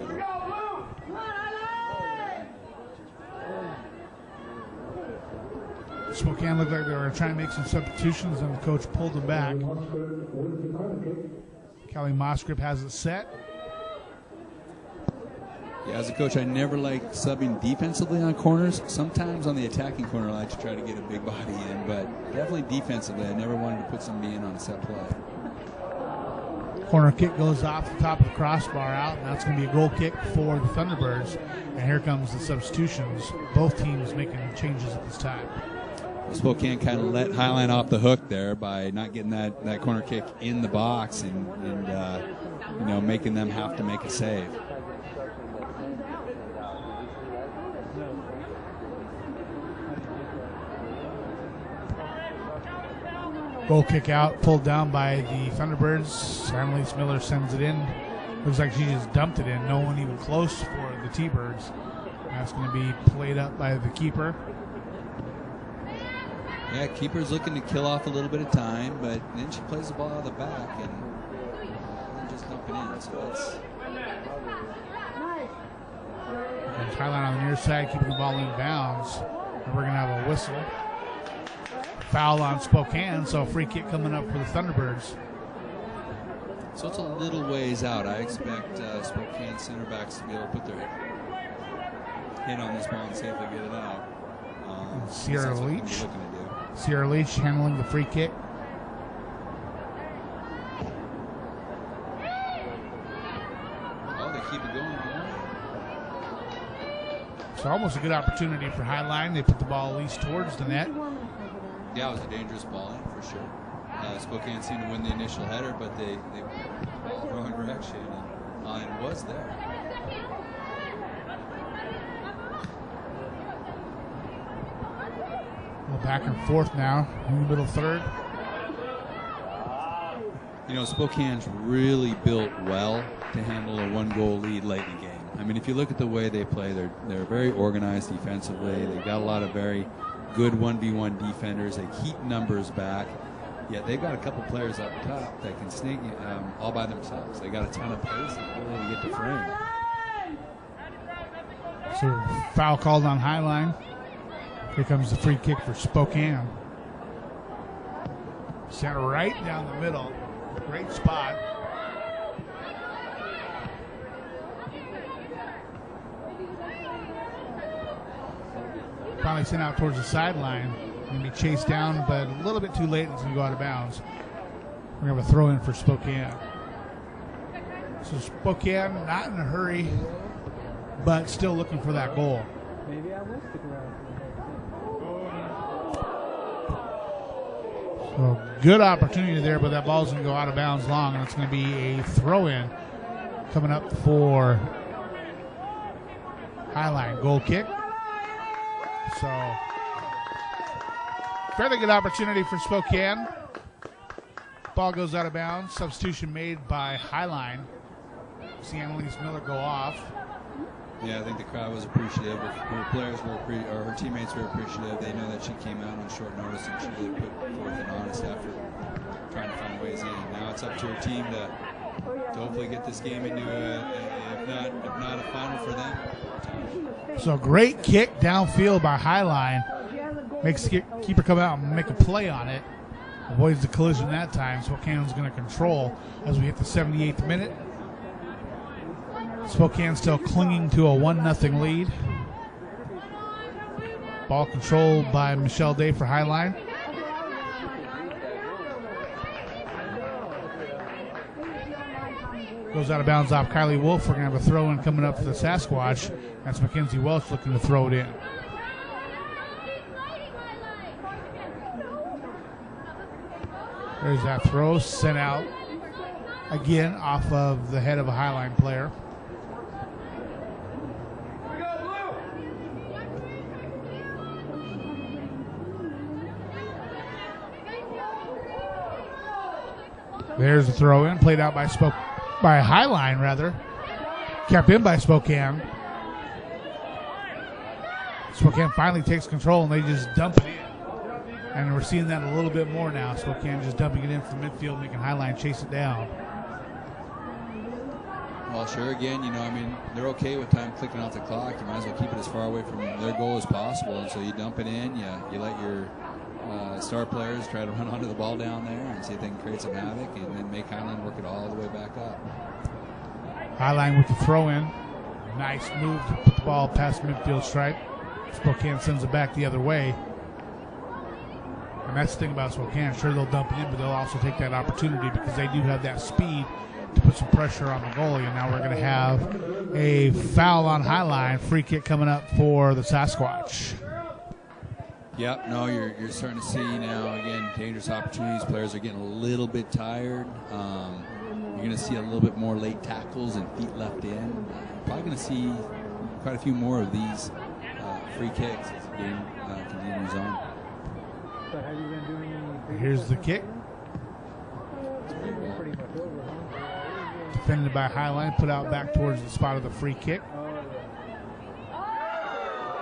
Spokane looked like they were trying to make some substitutions, and the coach pulled them back. Kelly Mosgrip has it set. Yeah, as a coach, I never like subbing defensively on corners. Sometimes on the attacking corner, I like to try to get a big body in, but definitely defensively, I never wanted to put somebody in on a set play. Corner kick goes off the top of the crossbar out, and that's going to be a goal kick for the Thunderbirds. And here comes the substitutions. Both teams making changes at this time. Well, Spokane kind of let Highline off the hook there by not getting that corner kick in the box and you know, making them have to make a save. Goal kick out, pulled down by the Thunderbirds. Annalise Miller sends it in. Looks like she just dumped it in. No one even close for the T-Birds. That's going to be played up by the keeper. Yeah, keeper's looking to kill off a little bit of time, but then she plays the ball out of the back and just dumping in. So it's Highline on the near side, keeping the ball in bounds. And we're going to have a whistle. Foul on Spokane, so a free kick coming up for the Thunderbirds. So it's a little ways out. I expect Spokane center backs to be able to put their hit on this ball and safely get it out. Sierra Leach handling the free kick. Oh, they keep it going. So almost a good opportunity for Highline. They put the ball at least towards the net. Yeah, it was a dangerous ball in for sure. Spokane seemed to win the initial header, but they ball the wrong direction, and line was there. Well, back and forth now in the middle third. You know, Spokane's really built well to handle a one-goal lead late in the game. I mean, if you look at the way they play, they're very organized defensively. They've got a lot of very good 1v1 defenders. They keep numbers back. Yet they've got a couple players up top that can sneak all by themselves. They got a ton of pace and ability to get to frame. So foul called on Highline. Here comes the free kick for Spokane. Sent right down the middle. Great spot. Finally sent out towards the sideline. Going to be chased down, but a little bit too late. It's going to go out of bounds. We're going to have a throw in for Spokane. So Spokane, not in a hurry, but still looking for that goal. Maybe I will stick around. So good opportunity there, but that ball's going to go out of bounds long, and it's going to be a throw in coming up for Highline. Goal kick. So fairly good opportunity for Spokane. Ball goes out of bounds. Substitution made by Highline. See Annalise Miller go off. Yeah, I think the crowd was appreciative. Her players were or her teammates were appreciative. They know that she came out on short notice and she really put forth an honest effort trying to find ways in. Now it's up to her team to hopefully get this game into if not a final for them. So great kick downfield by Highline. Makes the keeper come out and make a play on it. Avoids the collision that time. Spokane's going to control as we hit the 78th minute. Spokane still clinging to a 1-0 lead. Ball controlled by Michelle Day for Highline. Goes out of bounds off Kylie Wolf. We're going to have a throw in coming up for the Sasquatch. That's Mackenzie Welch looking to throw it in. There's that throw sent out again off of the head of a Highline player. There's the throw in, played out by Highline rather. Kept in by Spokane. Spokane finally takes control and they just dump it in. And we're seeing that a little bit more now. Spokane just dumping it in from midfield, making Highline chase it down. Well, sure, again, you know, I mean, they're okay with time clicking off the clock. You might as well keep it as far away from their goal as possible. And so you dump it in, you let your star players try to run onto the ball down there and see if they can create some havoc and then make Highline work it all the way back up. Highline with the throw in. Nice move to put the ball past midfield stripe. Spokane sends it back the other way. And that's the thing about Spokane. Sure, they'll dump it in, but they'll also take that opportunity because they do have that speed to put some pressure on the goalie. And now we're going to have a foul on Highline. Free kick coming up for the Sasquatch. Yep, no, you're starting to see now, again, dangerous opportunities. Players are getting a little bit tired. You're going to see a little bit more late tackles and feet left in. Probably going to see quite a few more of these free kicks as the game continues on. So have you been doing any? Here's the kick. Pretty much over, huh? Defended by Highline, put out back towards the spot of the free kick.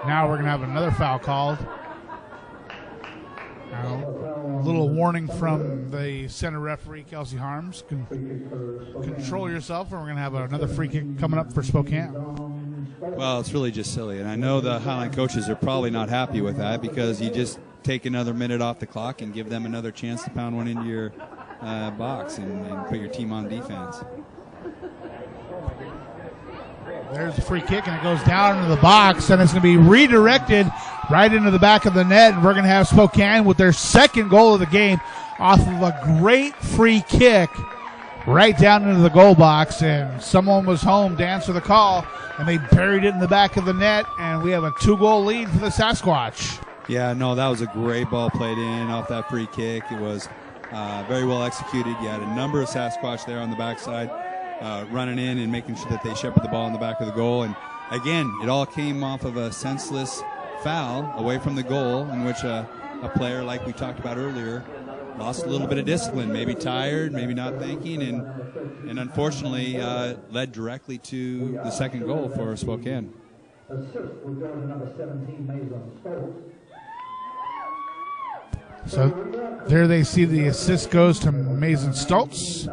Now we're going to have another foul called. Now, a little warning from the center referee, Kelsey Harms. Control yourself, or we're going to have another free kick coming up for Spokane. Well, it's really just silly, and I know the Highline coaches are probably not happy with that because you just take another minute off the clock and give them another chance to pound one into your box and put your team on defense. There's the free kick, and it goes down into the box, and it's going to be redirected right into the back of the net, and we're going to have Spokane with their second goal of the game off of a great free kick right down into the goal box, and someone was home to answer the call, and they buried it in the back of the net, and we have a 2-goal lead for the Sasquatch. Yeah, no, that was a great ball played in off that free kick. It was very well executed. You had a number of Sasquatch there on the backside. Running in and making sure that they shepherd the ball in the back of the goal. And again, it all came off of a senseless foul away from the goal in which a player, like we talked about earlier, lost a little bit of discipline, maybe tired, maybe not thinking, and unfortunately led directly to the second goal for Spokane. So there they see the assist goes to Mason Stoltz.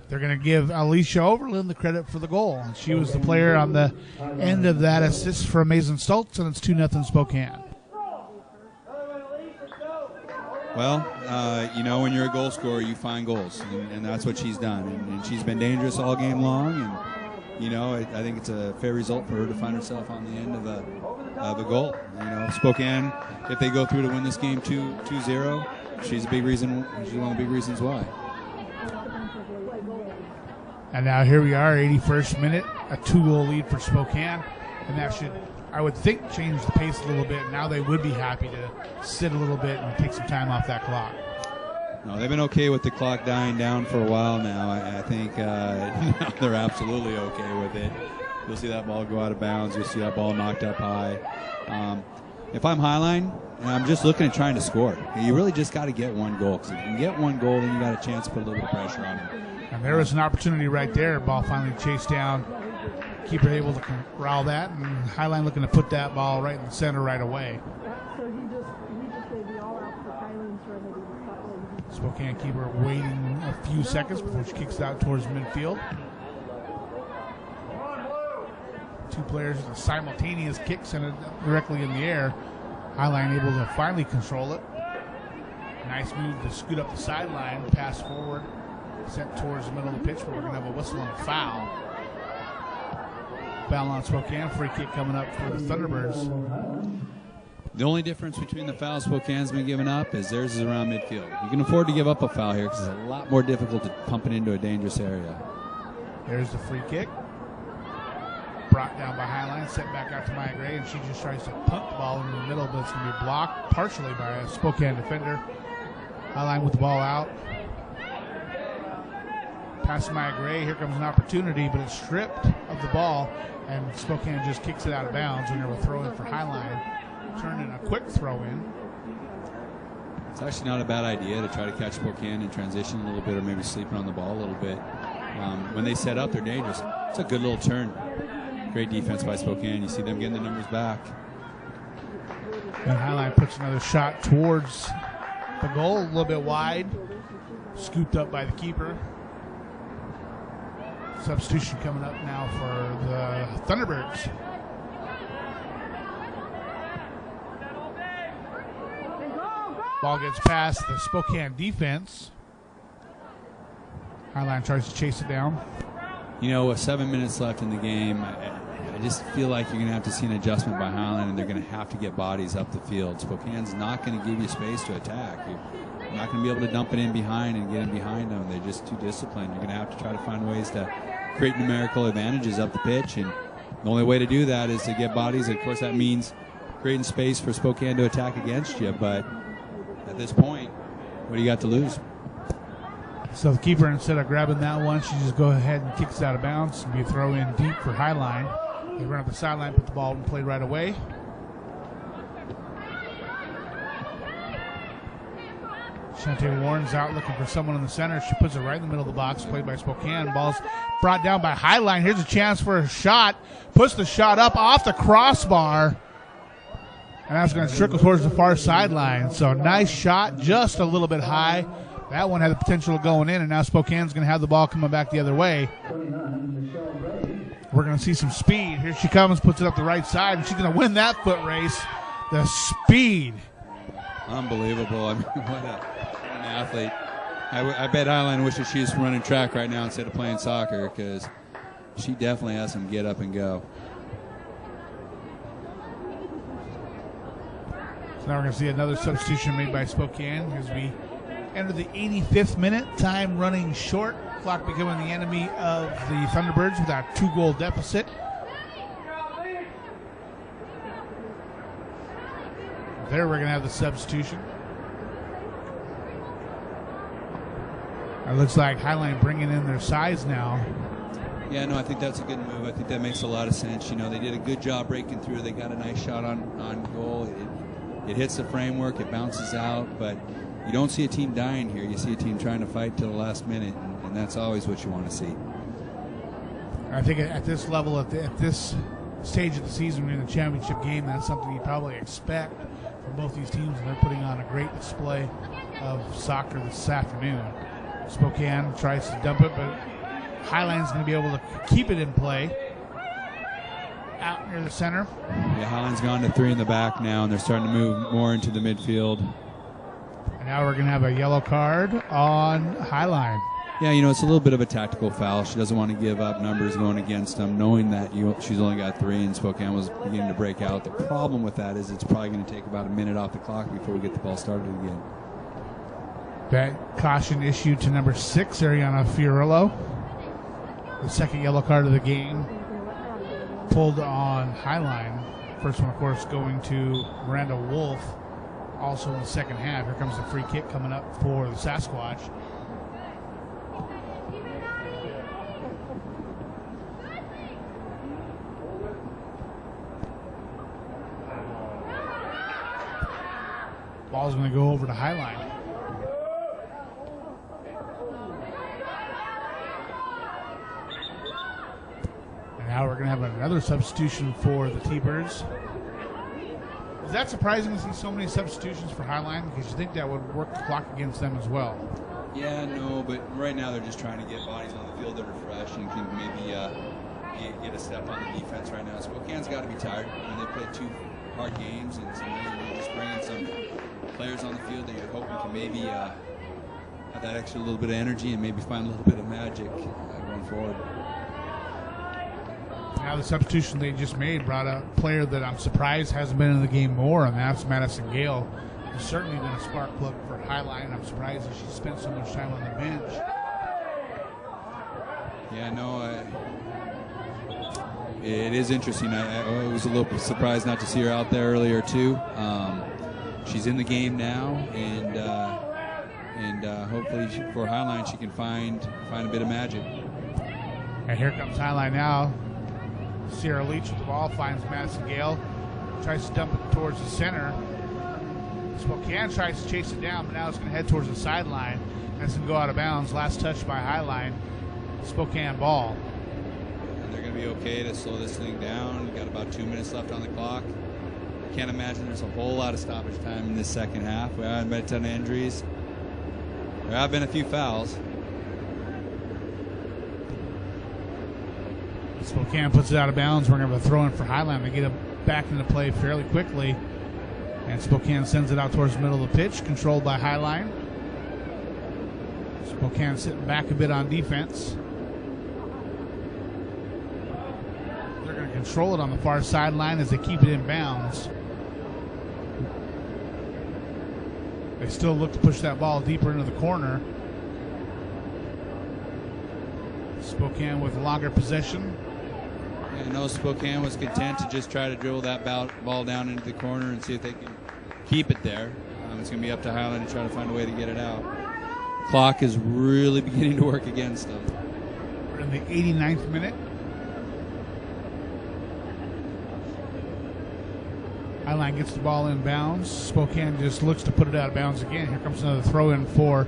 They're going to give Alicia Overland the credit for the goal. She was the player on the end of that assist for Mason Stoltz, and it's 2-0 Spokane. Well, you know, when you're a goal scorer, you find goals, and that's what she's done. And she's been dangerous all game long, and, you know, I think it's a fair result for her to find herself on the end of a goal. You know, Spokane, if they go through to win this game 2-0, she's a big reason. She's one of the big reasons why. And now here we are, 81st minute, a 2-goal lead for Spokane. And that should, I would think, change the pace a little bit. Now they would be happy to sit a little bit and take some time off that clock. No, they've been okay with the clock dying down for a while now. I think now they're absolutely okay with it. You'll see that ball go out of bounds. You'll see that ball knocked up high. If I'm Highline, I'm just looking at trying to score. You really just got to get one goal. Because if you can get one goal, then you got a chance to put a little bit of pressure on them. And there was an opportunity right there. Ball finally chased down. Keeper able to corral that, and Highline looking to put that ball right in the center right away. So he just gave the all out for Highlands remedy. Spokane keeper waiting a few seconds before she kicks it out towards midfield. Two players with a simultaneous kick sent it directly in the air. Highline able to finally control it. Nice move to scoot up the sideline, pass forward, sent towards the middle of the pitch, but we're going to have a whistle and a foul. Foul on Spokane, free kick coming up for the Thunderbirds. The only difference between the fouls Spokane's been giving up is theirs is around midfield. You can afford to give up a foul here because it's a lot more difficult to pump it into a dangerous area. There's the free kick. Brought down by Highline, sent back out to Maya Gray, and she just tries to punt the ball into the middle, but it's going to be blocked partially by a Spokane defender. Highline with the ball out. Pass to Maya Gray. Here comes an opportunity, but it's stripped of the ball, and Spokane just kicks it out of bounds. We have a throw in for Highline. Turned in a quick throw in. It's actually not a bad idea to try to catch Spokane in transition a little bit, or maybe sleeping on the ball a little bit. When they set up, they're dangerous. It's a good little turn. Great defense by Spokane. You see them getting the numbers back. And Highline puts another shot towards the goal, a little bit wide. Scooped up by the keeper. Substitution coming up now for the Thunderbirds. Ball gets past the Spokane defense. Highline tries to chase it down. You know, with 7 minutes left in the game, I just feel like you're going to have to see an adjustment by Highline, and they're going to have to get bodies up the field. Spokane's not going to give you space to attack. You're not going to be able to dump it in behind and get in behind them. They're just too disciplined. You're going to have to try to find ways to create numerical advantages up the pitch, and the only way to do that is to get bodies. Of course, that means creating space for Spokane to attack against you, but at this point, what do you got to lose? So the keeper, instead of grabbing that one, she just go ahead and kicks it out of bounds. It'll be a throw in deep for Highline. They run up the sideline, put the ball in play right away. Shante Warren's out looking for someone in the center. She puts it right in the middle of the box, played by Spokane. Ball's brought down by Highline. Here's a chance for a shot. Puts the shot up off the crossbar. And that's going to trickle towards the far sideline. So nice shot, just a little bit high. That one had the potential of going in, and now Spokane's going to have the ball coming back the other way. We're going to see some speed. Here she comes, puts it up the right side, and she's going to win that foot race. The speed. Unbelievable. I mean, what an athlete. I bet Highline wishes she was running track right now instead of playing soccer, because she definitely has some get up and go. So now we're going to see another substitution made by Spokane as we enter the 85th minute. Time running short. Clock becoming the enemy of the Thunderbirds with our 2-goal deficit. There we're going to have the substitution. It looks like Highline bringing in their size now. Yeah, no, I think that's a good move. I think that makes a lot of sense. You know, they did a good job breaking through. They got a nice shot on goal. It hits the framework, it bounces out, but you don't see a team dying here. You see a team trying to fight till the last minute, and that's always what you want to see. I think at this level, at this stage of the season, in the championship game, that's something you probably expect from both these teams, and they're putting on a great display of soccer this afternoon. Spokane tries to dump it, but Highline's going to be able to keep it in play. Out near the center. Yeah, Highline's gone to 3 in the back now, and they're starting to move more into the midfield. And now we're going to have a yellow card on Highline. Yeah, you know, it's a little bit of a tactical foul. She doesn't want to give up numbers going against them, knowing that she's only got 3 and Spokane was beginning to break out. The problem with that is it's probably going to take about a minute off the clock before we get the ball started again. That caution issued to number 6, Ariana Fiorillo. The second yellow card of the game. Pulled on Highline. First one, of course, going to Miranda Wolf. Also in the second half. Here comes the free kick coming up for the Sasquatch. Ball's going to go over to Highline. Now we're going to have another substitution for the T-Birds. Is that surprising to see so many substitutions for Highline? Because you think that would work the clock against them as well. Yeah, no, but right now they're just trying to get bodies on the field that are fresh and can maybe get a step on the defense right now. Spokane's got to be tired. I mean, they played 2 hard games, and so you're just bringing some players on the field that you're hoping can maybe have that extra little bit of energy and maybe find a little bit of magic going forward. Now the substitution they just made brought a player that I'm surprised hasn't been in the game more, and that's Madison Gale. He's certainly been a spark plug for Highline, and I'm surprised that she spent so much time on the bench. Yeah, no, it is interesting. I was a little surprised not to see her out there earlier too. She's in the game now, and hopefully for Highline she can find a bit of magic. And here comes Highline now. Sierra Leach with the ball, finds Madison Gale, tries to dump it towards the center. Spokane tries to chase it down, but now it's going to head towards the sideline. That's going to go out of bounds. Last touch by Highline. Spokane ball. And they're going to be okay to slow this thing down. We've got about 2 minutes left on the clock. Can't imagine there's a whole lot of stoppage time in this second half. We haven't been a ton of injuries. There have been a few fouls. Spokane puts it out of bounds. We're going to have a throw in for Highline. They get it back into play fairly quickly. And Spokane sends it out towards the middle of the pitch, controlled by Highline. Spokane sitting back a bit on defense. They're going to control it on the far sideline as they keep it in bounds. They still look to push that ball deeper into the corner. Spokane with longer possession. I know Spokane was content to just try to dribble that ball down into the corner and see if they can keep it there. It's going to be up to Highline to try to find a way to get it out. Clock is really beginning to work against them. We're in the 89th minute. Highline gets the ball in bounds. Spokane just looks to put it out of bounds again. Here comes another throw in for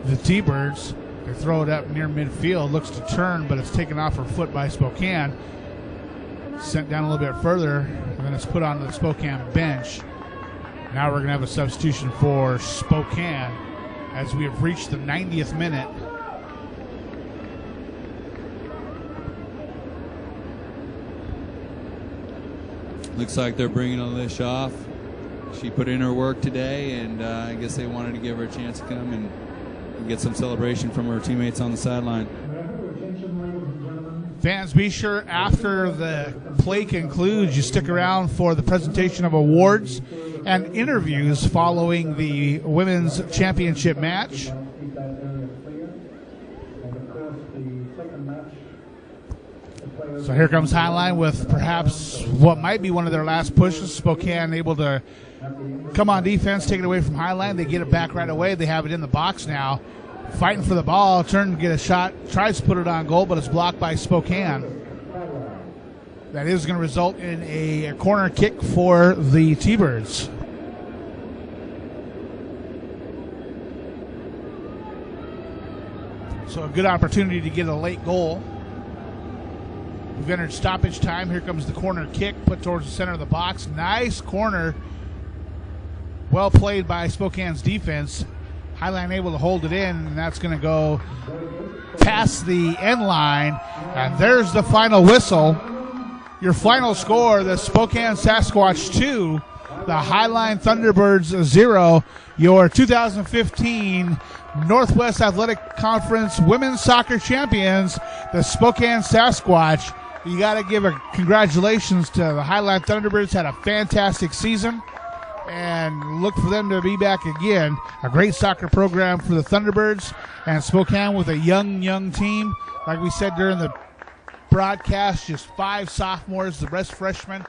the T-Birds. They throw it up near midfield. Looks to turn, but it's taken off her foot by Spokane. Sent down a little bit further, and then it's put onto the Spokane bench. Now we're going to have a substitution for Spokane as we have reached the 90th minute. Looks like they're bringing Alish off. She put in her work today, and I guess they wanted to give her a chance to come and get some celebration from her teammates on the sideline. Fans, be sure after the play concludes, you stick around for the presentation of awards and interviews following the women's championship match. So here comes Highline with perhaps what might be one of their last pushes. Spokane able to come on defense, take it away from Highline. They get it back right away. They have it in the box now. Fighting for the ball, turn to get a shot, tries to put it on goal, but it's blocked by Spokane. That is going to result in a corner kick for the T-Birds. So a good opportunity to get a late goal. We've entered stoppage time. Here comes the corner kick, put towards the center of the box. Nice corner. Well played by Spokane's defense. Highline able to hold it in, and that's going to go past the end line. And there's the final whistle. Your final score, the Spokane Sasquatch 2, the Highline Thunderbirds 0. Your 2015 Northwest Athletic Conference Women's Soccer Champions, the Spokane Sasquatch. You got to give a congratulations to the Highline Thunderbirds. Had a fantastic season. And look for them to be back again. A great soccer program for the Thunderbirds, and Spokane with a young team. Like we said during the broadcast, just 5 sophomores, the rest freshmen.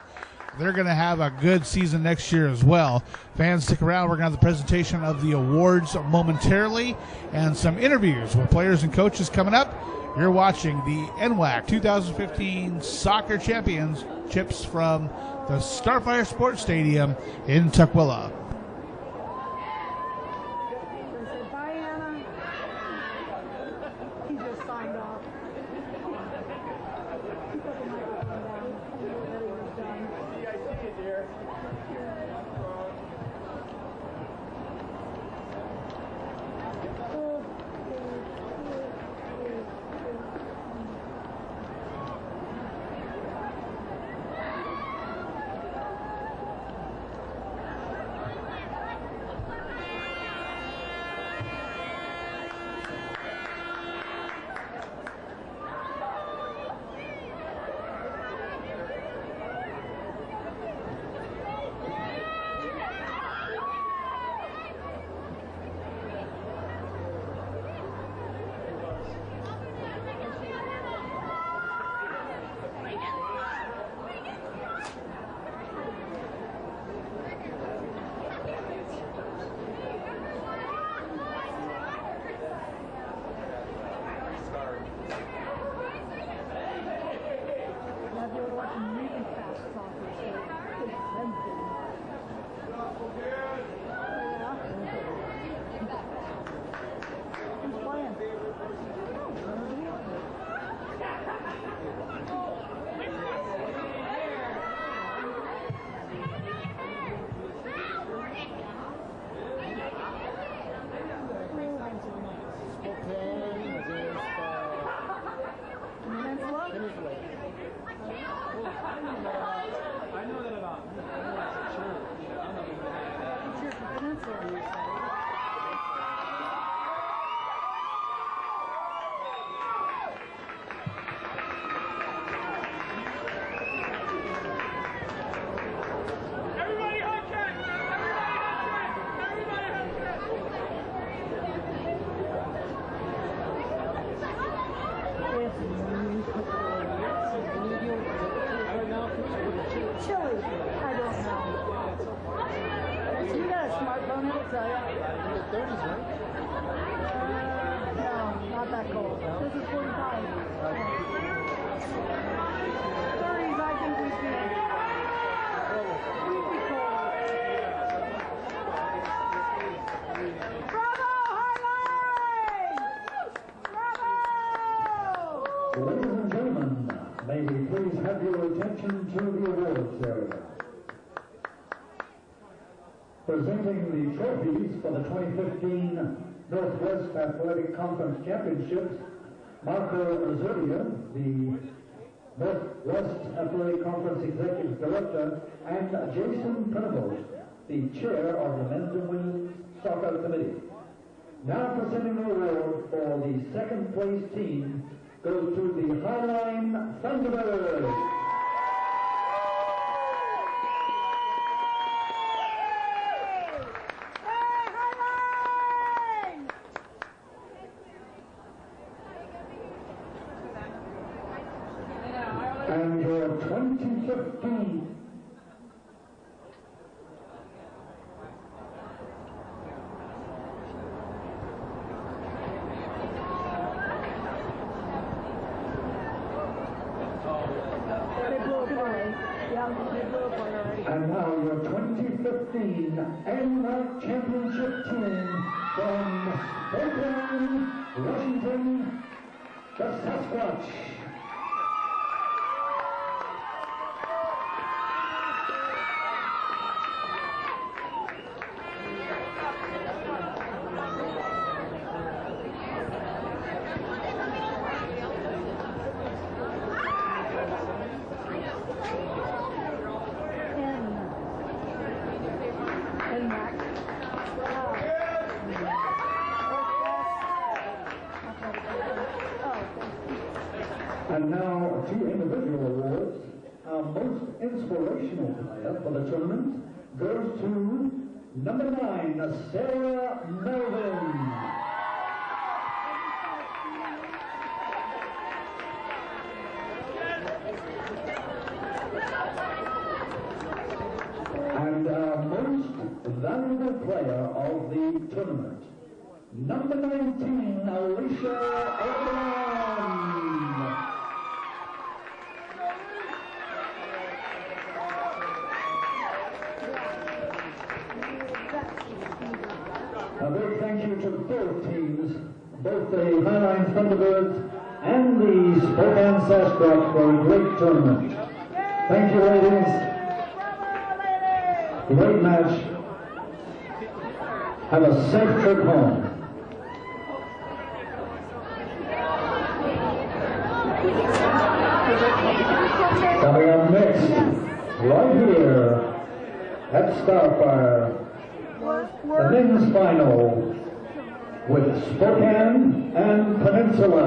They're going to have a good season next year as well. Fans, stick around. We're going to have the presentation of the awards momentarily and some interviews with players and coaches coming up. You're watching the NWAC 2015 Soccer Championships from the Starfire Sports Stadium in Tukwila. Bye, Anna. He just signed off. He put the microphone down. He was done. I see you, dear. Ladies and gentlemen, may we please have your attention to the awards area. Presenting the trophies for the 2015 Northwest Athletic Conference Championships, Marco Azuria, the Northwest Athletic Conference Executive Director, and Jason Penavost, the Chair of the Men's and Women's Soccer Committee. Now presenting the award for the second place team goes to the Highline Thunderbirds. And your 2015 And now your 2015 NWAC Championship team from Spokane, Washington, the Sasquatch. And now two individual awards. Our most inspirational player for the tournament goes to number 9, Sarah Melvin. And our most valuable player of the tournament, number 19, Alicia O'Brien. A big thank you to both teams, both the Highline Thunderbirds and the Spokane Sasquatch for a great tournament. Thank you, ladies. Great match. Have a safe trip home. Coming up next, right here at Starfire, the men's final with Spokane and Peninsula.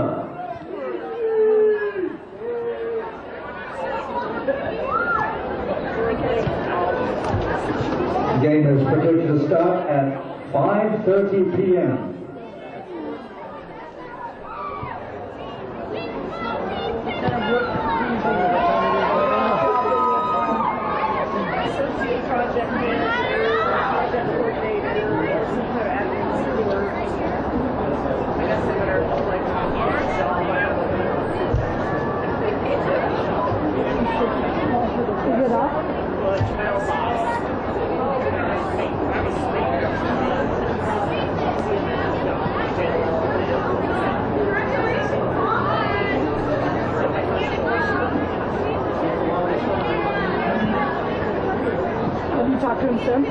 The game is predicted to start at 5:30 p.m. Have you talked to him since?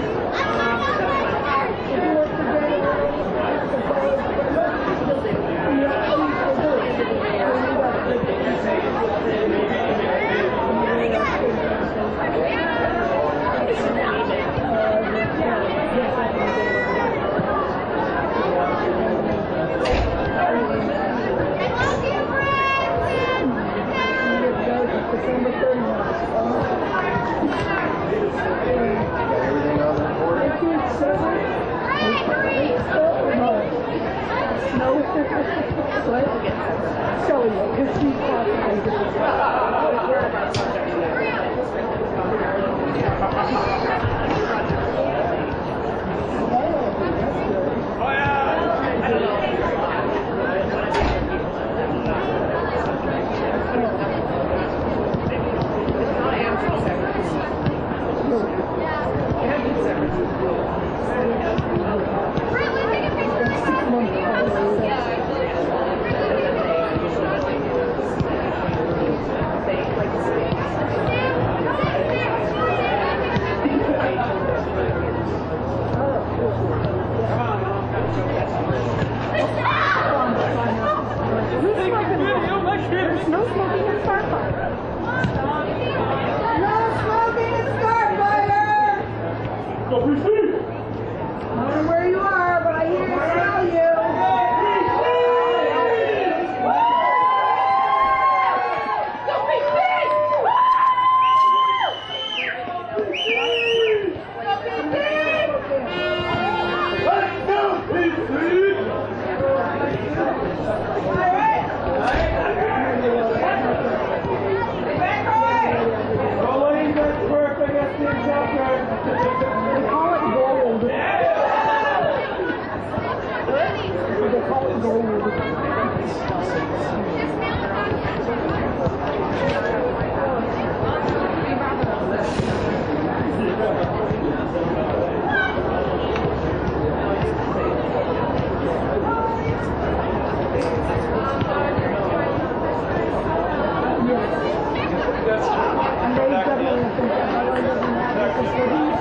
And they definitely think that other than that, because for these,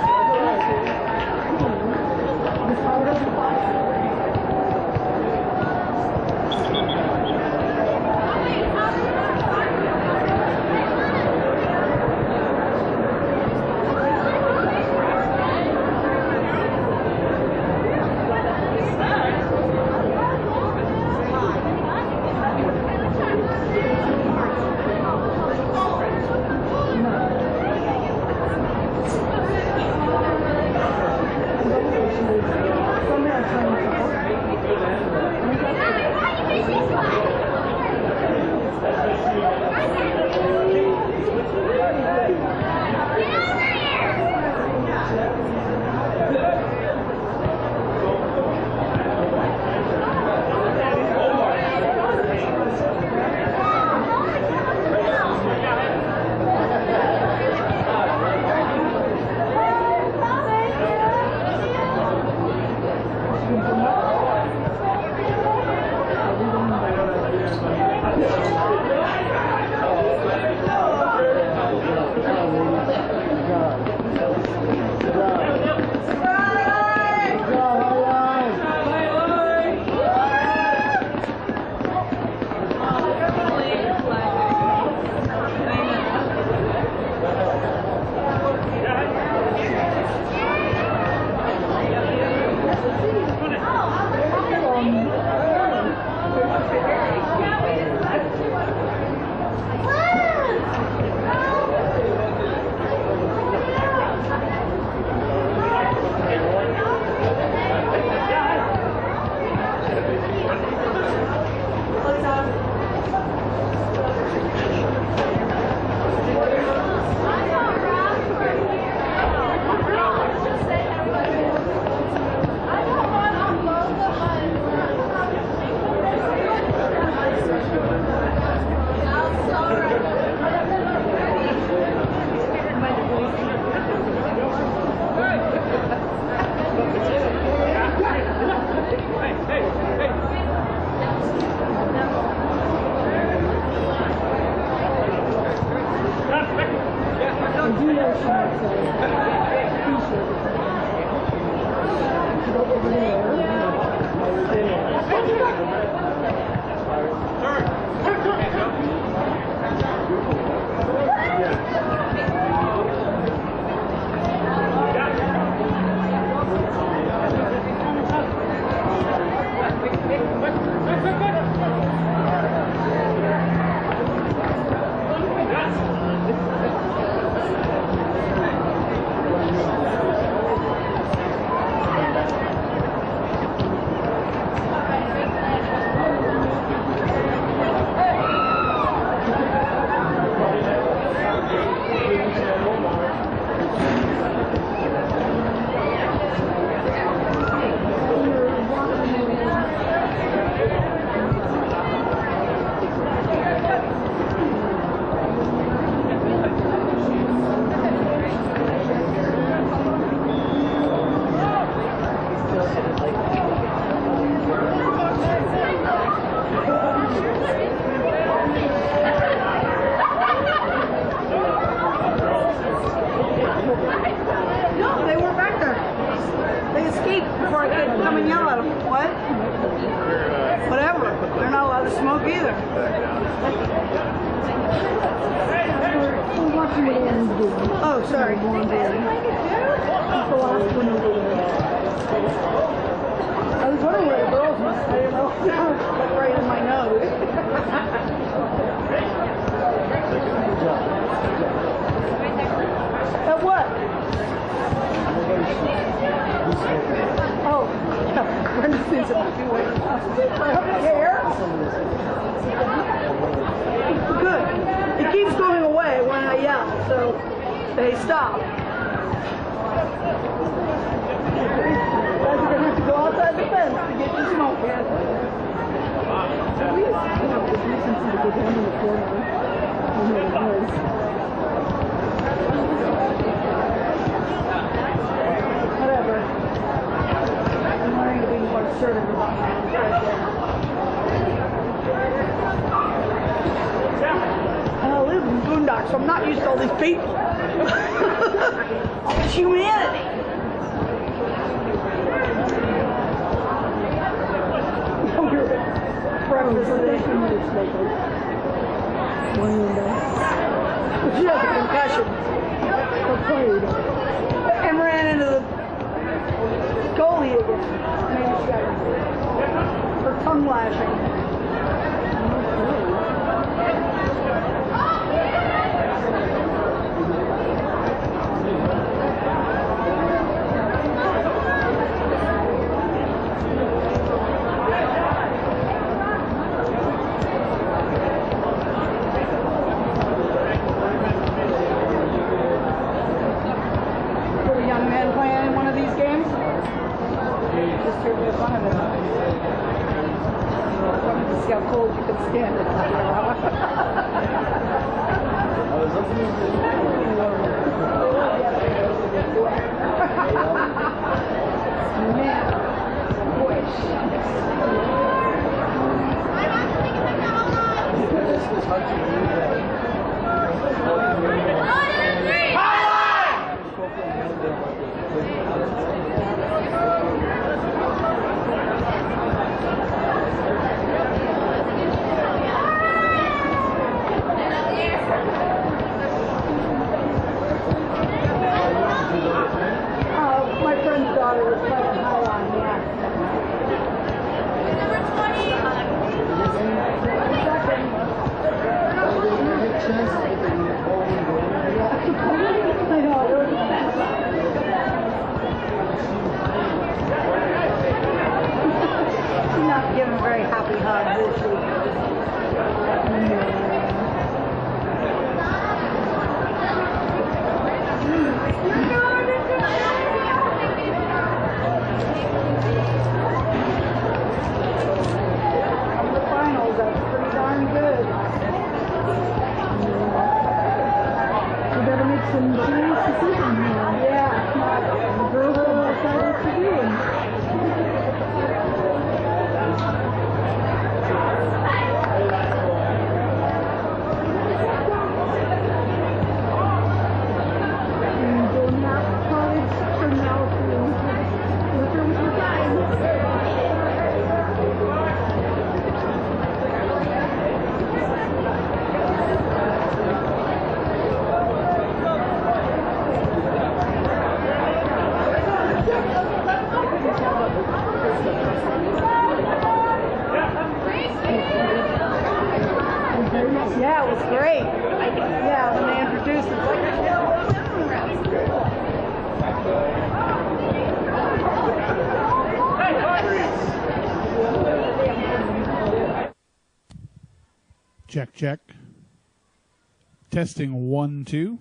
this power doesn't fly. Oh, sorry. I was wondering where the girls went. I didn't know. That's right in my nose. At what? Oh, yeah. Brenda thinks it might be waiting. I don't care. Good. It keeps going away when I yell, so they stop. Guys are going to have to go outside the fence to get your smoke in. Whatever. I'm learning to be more assertive about my I live in boondocks so I'm not used to all these people. All this humanity. She has a concussion. And ran into the goalie again. Maybe she got her tongue lashing. See how cold you can stand it. Man, boy, my friend's daughter was playing Highline, yeah. I know. She's not giving very happy hugs, is she? Some serious decisions now. Yeah. The girls have decided what to do. And going out to college from now to with her with your guys. Yeah, it was great. Yeah, when they introduced it, Check, check. Testing 1, 2.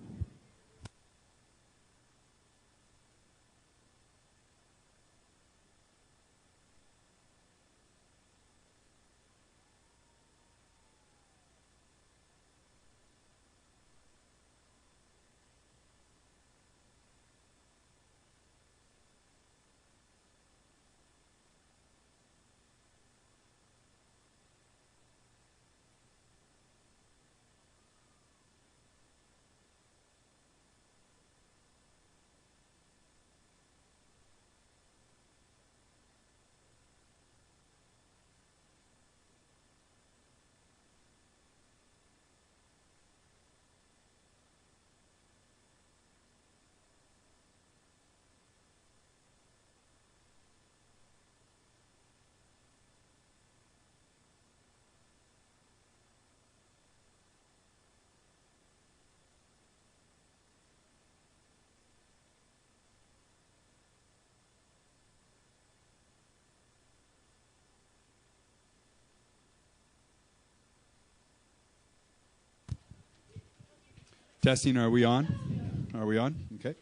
Testing, are we on? Are we on? Okay.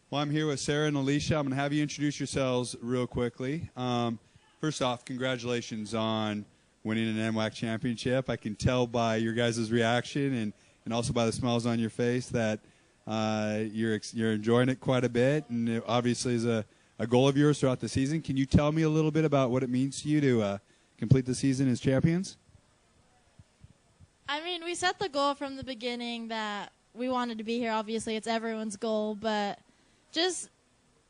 Well, I'm here with Sarah and Alicia. I'm going to have you introduce yourselves real quickly. First off, congratulations on winning an NWAC championship. I can tell by your guys' reaction and also by the smiles on your face that you're enjoying it quite a bit, and it obviously is a a goal of yours throughout the season. Can you tell me a little bit about what it means to you to complete the season as champions? I mean, we set the goal from the beginning that we wanted to be here. Obviously, it's everyone's goal, but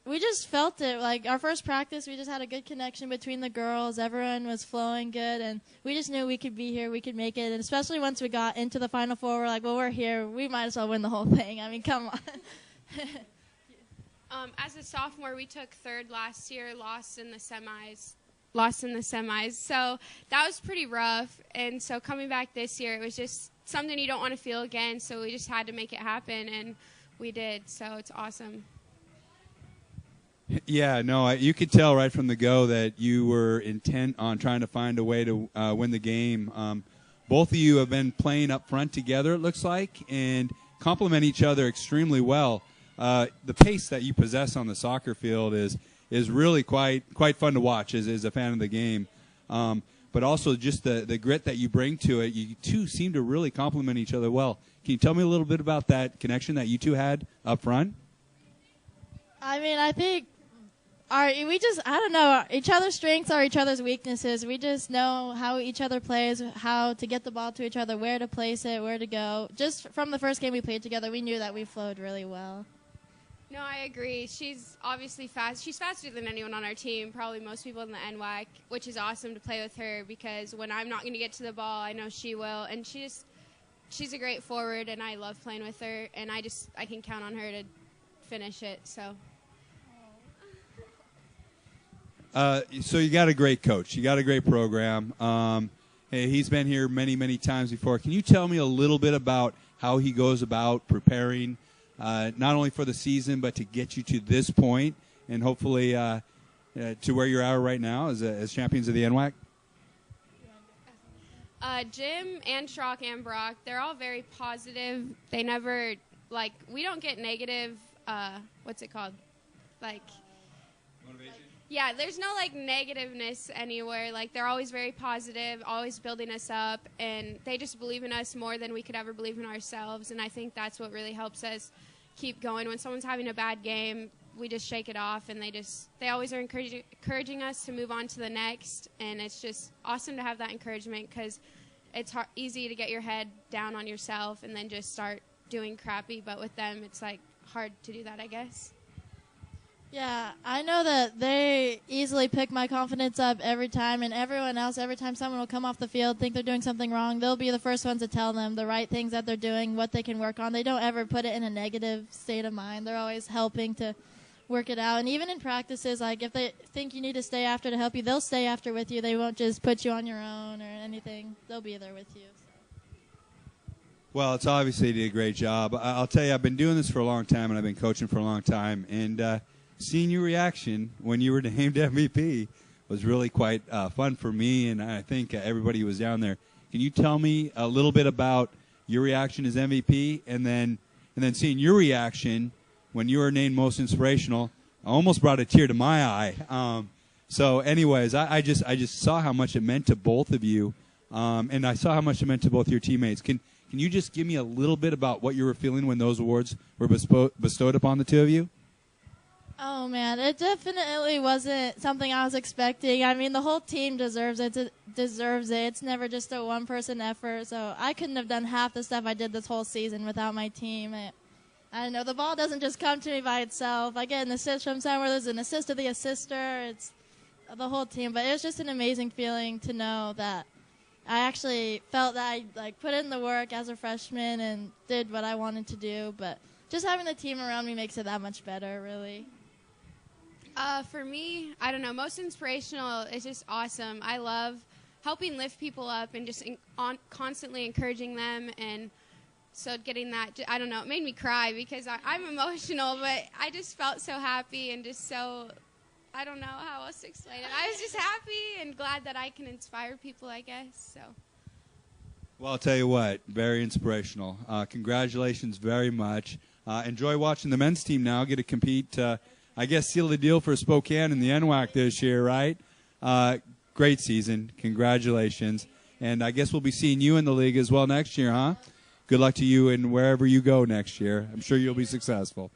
we just felt it. Like, our first practice, we just had a good connection between the girls. Everyone was flowing good, and we just knew we could be here, we could make it. And especially once we got into the Final Four, we're like, well, we're here. We might as well win the whole thing. I mean, come on. As a sophomore, we took third last year, lost in the semis. So that was pretty rough. And so coming back this year, it was just something you don't want to feel again. So we just had to make it happen, and we did. So it's awesome. Yeah, no, you could tell right from the go that you were intent on trying to find a way to win the game. Both of you have been playing up front together, it looks like, and complement each other extremely well. The pace that you possess on the soccer field is really quite fun to watch as a fan of the game. But also just the grit that you bring to it. You two seem to really complement each other well. Can you tell me a little bit about that connection that you two had up front? I mean, I think I don't know, each other's strengths are each other's weaknesses. We just know how each other plays, how to get the ball to each other, where to place it, where to go. Just from the first game we played together, we knew that we flowed really well. No, I agree. She's obviously fast. She's faster than anyone on our team, probably most people in the NWAC, which is awesome to play with her because when I'm not going to get to the ball, I know she will. And she's a great forward, and I love playing with her, and I can count on her to finish it. So you got a great coach. You got a great program. He's been here many, many times before. Can you tell me a little bit about how he goes about preparing not only for the season, but to get you to this point and hopefully to where you're at right now as champions of the NWAC? Jim and Schrock and Brock, they're all very positive. They never, we don't get negative, what's it called? Motivation? Yeah, there's no, negativeness anywhere. They're always very positive, always building us up, and they just believe in us more than we could ever believe in ourselves, and I think that's what really helps us keep going. When someone's having a bad game, we just shake it off, and they always are encouraging us to move on to the next, and it's just awesome to have that encouragement because it's easy to get your head down on yourself and then just start doing crappy, but with them, it's, hard to do that, I guess. Yeah, I know that they easily pick my confidence up every time, and everyone else, every time someone will come off the field, think they're doing something wrong, they'll be the first ones to tell them the right things that they're doing, what they can work on. They don't ever put it in a negative state of mind. They're always helping to work it out. And even in practices, if they think you need to stay after to help you, they'll stay after with you. They won't just put you on your own or anything. They'll be there with you. Well, it's obviously did a great job. I'll tell you, I've been doing this for a long time, and I've been coaching for a long time, and seeing your reaction when you were named MVP was really quite fun for me, and I think everybody who was down there. Can you tell me a little bit about your reaction as MVP, and then seeing your reaction when you were named Most Inspirational? I almost brought a tear to my eye. So, anyways, I just saw how much it meant to both of you, and I saw how much it meant to both your teammates. Can you just give me a little bit about what you were feeling when those awards were bestowed upon the two of you? Oh, man, it definitely wasn't something I was expecting. I mean, the whole team deserves it. It's never just a one-person effort. So I couldn't have done half the stuff I did this whole season without my team. I don't know. The ball doesn't just come to me by itself. I get an assist from somewhere. There's an assist to the assister. It's the whole team. But it was just an amazing feeling to know that I actually felt that I put in the work as a freshman and did what I wanted to do. But just having the team around me makes it that much better, really. For me, I don't know, Most Inspirational is just awesome. I love helping lift people up and just constantly encouraging them. And so getting that, I don't know, it made me cry because I'm emotional, but I just felt so happy and just so, I don't know how else to explain it. I was just happy and glad that I can inspire people, I guess. So. Well, I'll tell you what, very inspirational. Congratulations very much. Enjoy watching the men's team now get to compete, I guess, seal the deal for Spokane in the NWAC this year, right? Great season. Congratulations. And I guess we'll be seeing you in the league as well next year, huh? Good luck to you and wherever you go next year. I'm sure you'll be successful.